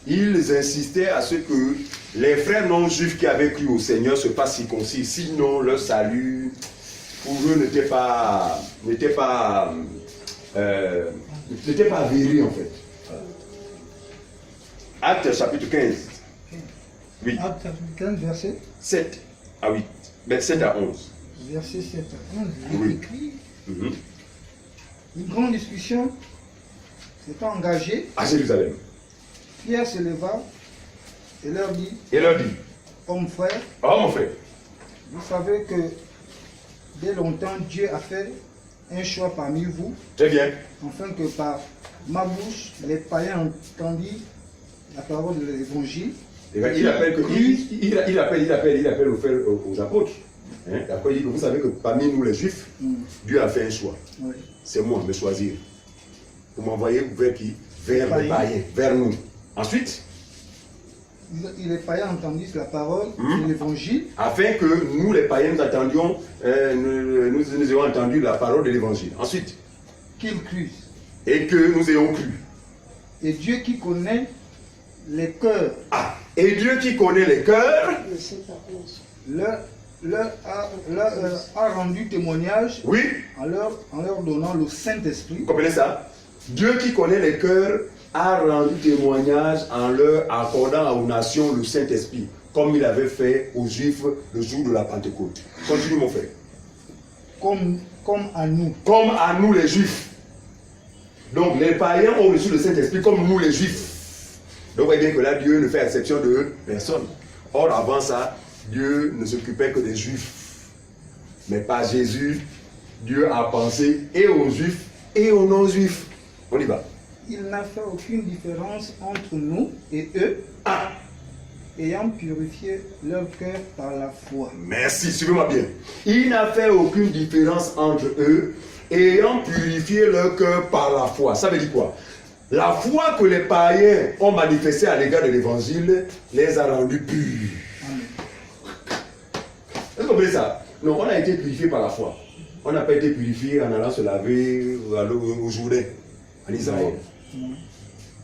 qu'ils insistaient à ce que les frères non juifs qui avaient cru au Seigneur se fassent circoncis, sinon leur salut pour eux n'était pas avéré en fait. Actes chapitre 15. Oui. Acte chapitre 15, verset 7 à 8. 7 à 11. Verset 7 à 11, il est Oui. écrit, Mhm. une grande discussion s'est engagée. À Jérusalem. Pierre se leva et leur dit, Et leur dit, hommes frères, oh mon frère, vous savez que dès longtemps Dieu a fait un choix parmi vous, très bien. afin que par ma bouche les païens entendent la parole de l'évangile. Il appelle aux frères, aux apôtres. Hein? Et après, il dit que vous savez que parmi nous les juifs, Dieu a fait un choix. Oui. C'est moi, me choisir. Pour m'envoyer vers qui? Vers les Païens. païens, vers nous. Ensuite, Les païens entendissent la parole de l'évangile. afin que nous les païens nous attendions, nous ayons entendu la parole de l'évangile. Ensuite, Qu'ils crusent. et que nous ayons cru. Et Dieu qui connaît les cœurs Ah, et Dieu qui connaît les cœurs, leur a rendu témoignage oui, en leur donnant le Saint-Esprit, vous comprenez ça? Dieu qui connaît les cœurs a rendu témoignage en leur accordant aux nations le Saint-Esprit, comme il avait fait aux Juifs le jour de la Pentecôte. Continue mon frère. comme à nous. Comme à nous les Juifs. Donc les païens ont reçu le Saint-Esprit comme nous les Juifs. Donc vous voyez bien que là, Dieu ne fait exception de personne. Or, avant ça, Dieu ne s'occupait que des Juifs. Mais par Jésus, Dieu a pensé et aux Juifs et aux non-Juifs. On y va. Il n'a fait aucune différence entre nous et eux, Ah, ayant purifié leur cœur par la foi. merci, suivez-moi bien. Il n'a fait aucune différence entre eux, ayant purifié leur cœur par la foi. Ça veut dire quoi? La foi que les païens ont manifestée à l'égard de l'évangile les a rendus purs. Amen. Est-ce que vous comprenez ça? Non, on a été purifié par la foi. On n'a pas été purifié en allant se laver au Jourdain, en Israël.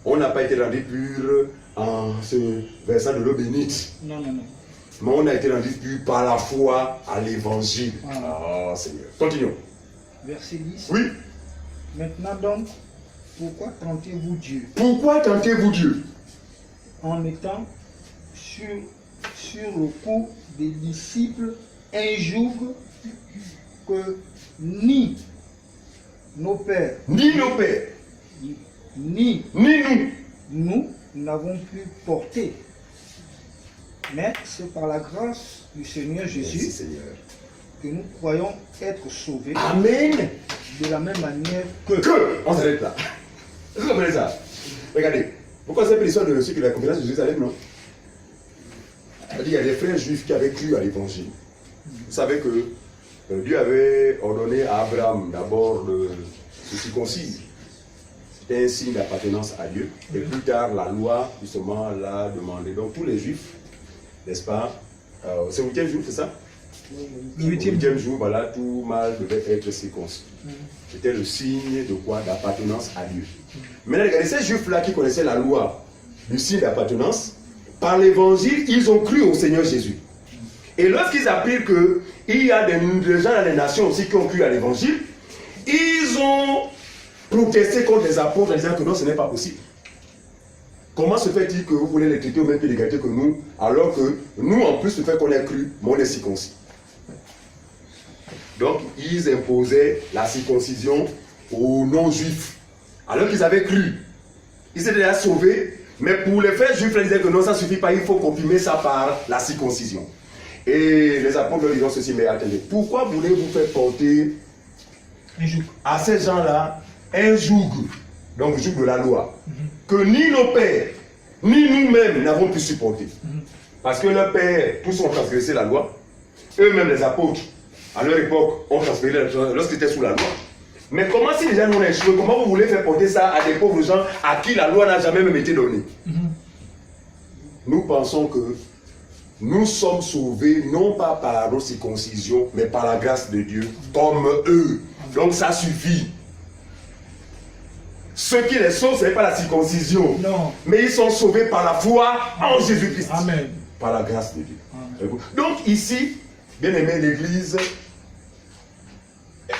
On n'a pas été rendu pur en se versant de l'eau bénite. Non, non, non. Mais on a été rendu pur par la foi à l'évangile. Ah, Seigneur. Continuons. Verset 10. Oui. Maintenant donc, pourquoi tentez-vous Dieu Pourquoi tentez-vous Dieu? en étant sur le cou des disciples un joug que ni nos pères, Ni nos pères, ni ni nous. nous n'avons pu porter. Mais c'est par la grâce du Seigneur Merci, Jésus Seigneur. que nous croyons être sauvés Amen. de la même manière que. On s'arrête là. Est-ce que vous comprenez ça? Regardez. Vous connaissez l'histoire de ceux qui ont la conférence de Jérusalem, non? Il y a des frères juifs qui avaient cru à l'évangile. Vous savez que Dieu avait ordonné à Abraham d'abord de se circoncire. C'était un signe d'appartenance à Dieu. Et plus tard, la loi, justement, l'a demandé. Donc tous les juifs, n'est-ce pas? C'est le 8e jour, c'est ça? Le Au 8e 8e jour, voilà, tout mâle devait être circoncis. C'était le signe de quoi? D'appartenance à Dieu. Maintenant, regardez, ces juifs-là qui connaissaient la loi du signe d'appartenance, par l'évangile, ils ont cru au Seigneur Jésus. Et lorsqu'ils apprirent qu'il y a des gens dans les nations aussi qui ont cru à l'évangile, ils ont protesté contre les apôtres en disant que non, ce n'est pas possible. Comment se fait-il que vous voulez les traiter au même pied d'égalité que nous, alors que nous, en plus, le fait qu'on ait cru, mais on est circoncis? Donc, ils imposaient la circoncision aux non-juifs, alors qu'ils avaient cru. Ils étaient déjà sauvés, mais pour les frères juifs, ils disaient que non, ça ne suffit pas, il faut confirmer ça par la circoncision. Et les apôtres leur disaient ceci, mais attendez, pourquoi voulez-vous faire porter à ces gens-là un joug, donc le joug de la loi, que ni nos pères, ni nous-mêmes n'avons pu supporter? Parce que leurs pères, tous ont transgressé la loi, eux-mêmes les apôtres, à leur époque, ont transgressé lorsqu'ils étaient sous la loi. Mais comment si les gens n'ont échoué, comment vous voulez faire porter ça à des pauvres gens à qui la loi n'a jamais même été donnée? Nous pensons que nous sommes sauvés non pas par nos circoncisions, mais par la grâce de Dieu, comme eux. Donc ça suffit. Ceux qui les sauvent, ce n'est pas la circoncision. Non. Mais ils sont sauvés par la foi en Jésus-Christ. Amen. Par la grâce de Dieu. Amen. Donc ici, bien aimé, l'Église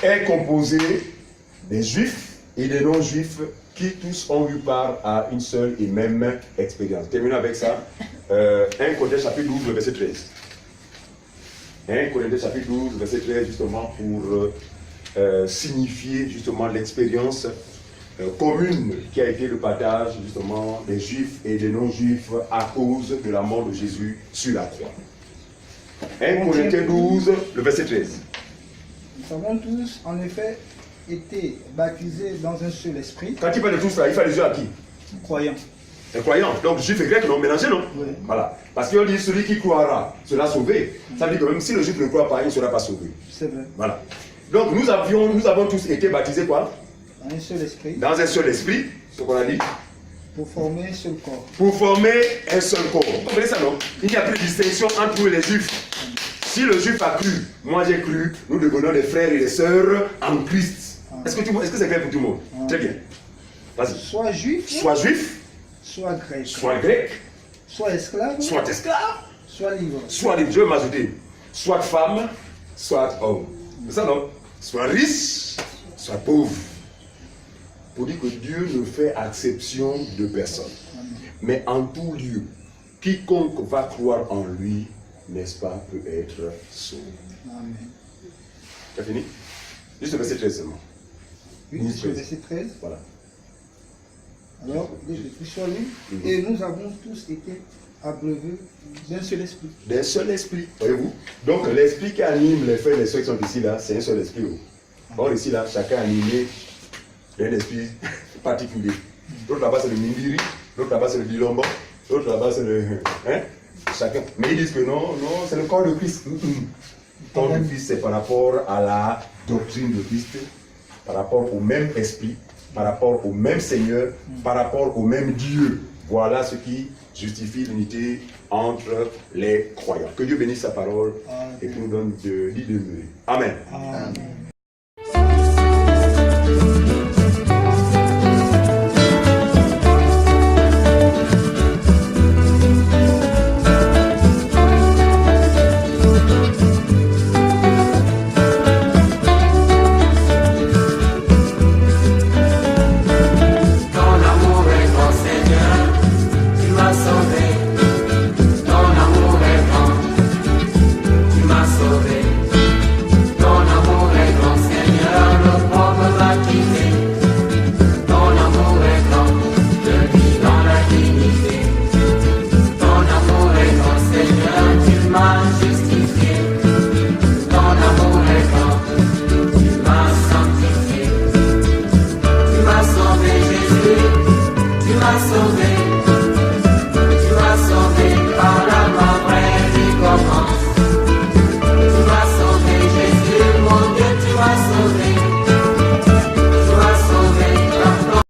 est composée des juifs et des non-juifs qui tous ont eu part à une seule et même expérience. Terminons avec ça. 1 Corinthiens chapitre 12, le verset 13. 1 Corinthiens chapitre 12, verset 13, justement pour signifier justement l'expérience commune qui a été le partage justement des juifs et des non-juifs à cause de la mort de Jésus sur la croix. 1 Corinthiens 12, le verset 13. Nous avons tous, en effet, été baptisés dans un seul esprit, Quand il parle de tout ça, il fait allusion à qui? croyants. Les croyants. Donc juif et grec, non, mélangé, non? Oui. Voilà. Parce qu'on dit celui qui croira sera sauvé. Ça veut dire que même si le juif ne croit pas, il ne sera pas sauvé. C'est vrai. Voilà. Donc nous avons tous été baptisés quoi? Dans un seul esprit, Dans un seul esprit, ce qu'on a dit, pour former un seul corps. pour former un seul corps. Vous comprenez ça, non? Il n'y a plus de distinction entre les juifs. Si le juif a cru, moi j'ai cru, nous devenons des frères et des sœurs en Christ. Est-ce que c'est clair pour tout le monde? Très bien. Vas-y. Soit juif, Soit juif, soit grec, soit grec, soit esclave, soit esclave, soit libre. soit libre. Je vais m'ajouter. Soit femme, soit homme. C'est ça, non? Soit riche, soit pauvre. Pour dire que Dieu ne fait exception de personne. Mais en tout lieu, quiconque va croire en lui, n'est-ce pas, peut être sauvé. Amen. Tu as fini? Juste le verset 13 seulement. Oui, c'est le verset 13. Voilà. Alors, les soit libre. Et nous avons tous été abreuvés d'un seul esprit. D'un seul esprit, voyez-vous? Donc l'esprit qui anime les frères et les soeurs qui sont ici là, c'est un seul esprit. Or ici là, chacun est animé d'un esprit particulier. L'autre là-bas c'est le Mindiri, l'autre là-bas c'est le Bilombo, l'autre là-bas c'est le... Hein? Chacun. Mais ils disent que non, non, c'est le corps de Christ. Le corps de Christ, c'est par rapport à la doctrine de Christ, par rapport au même esprit, par rapport au même Seigneur, par rapport au même Dieu. Voilà ce qui justifie l'unité entre les croyants. Que Dieu bénisse sa parole et qu'il nous donne d'y demeurer. Amen. Amen. sauvé.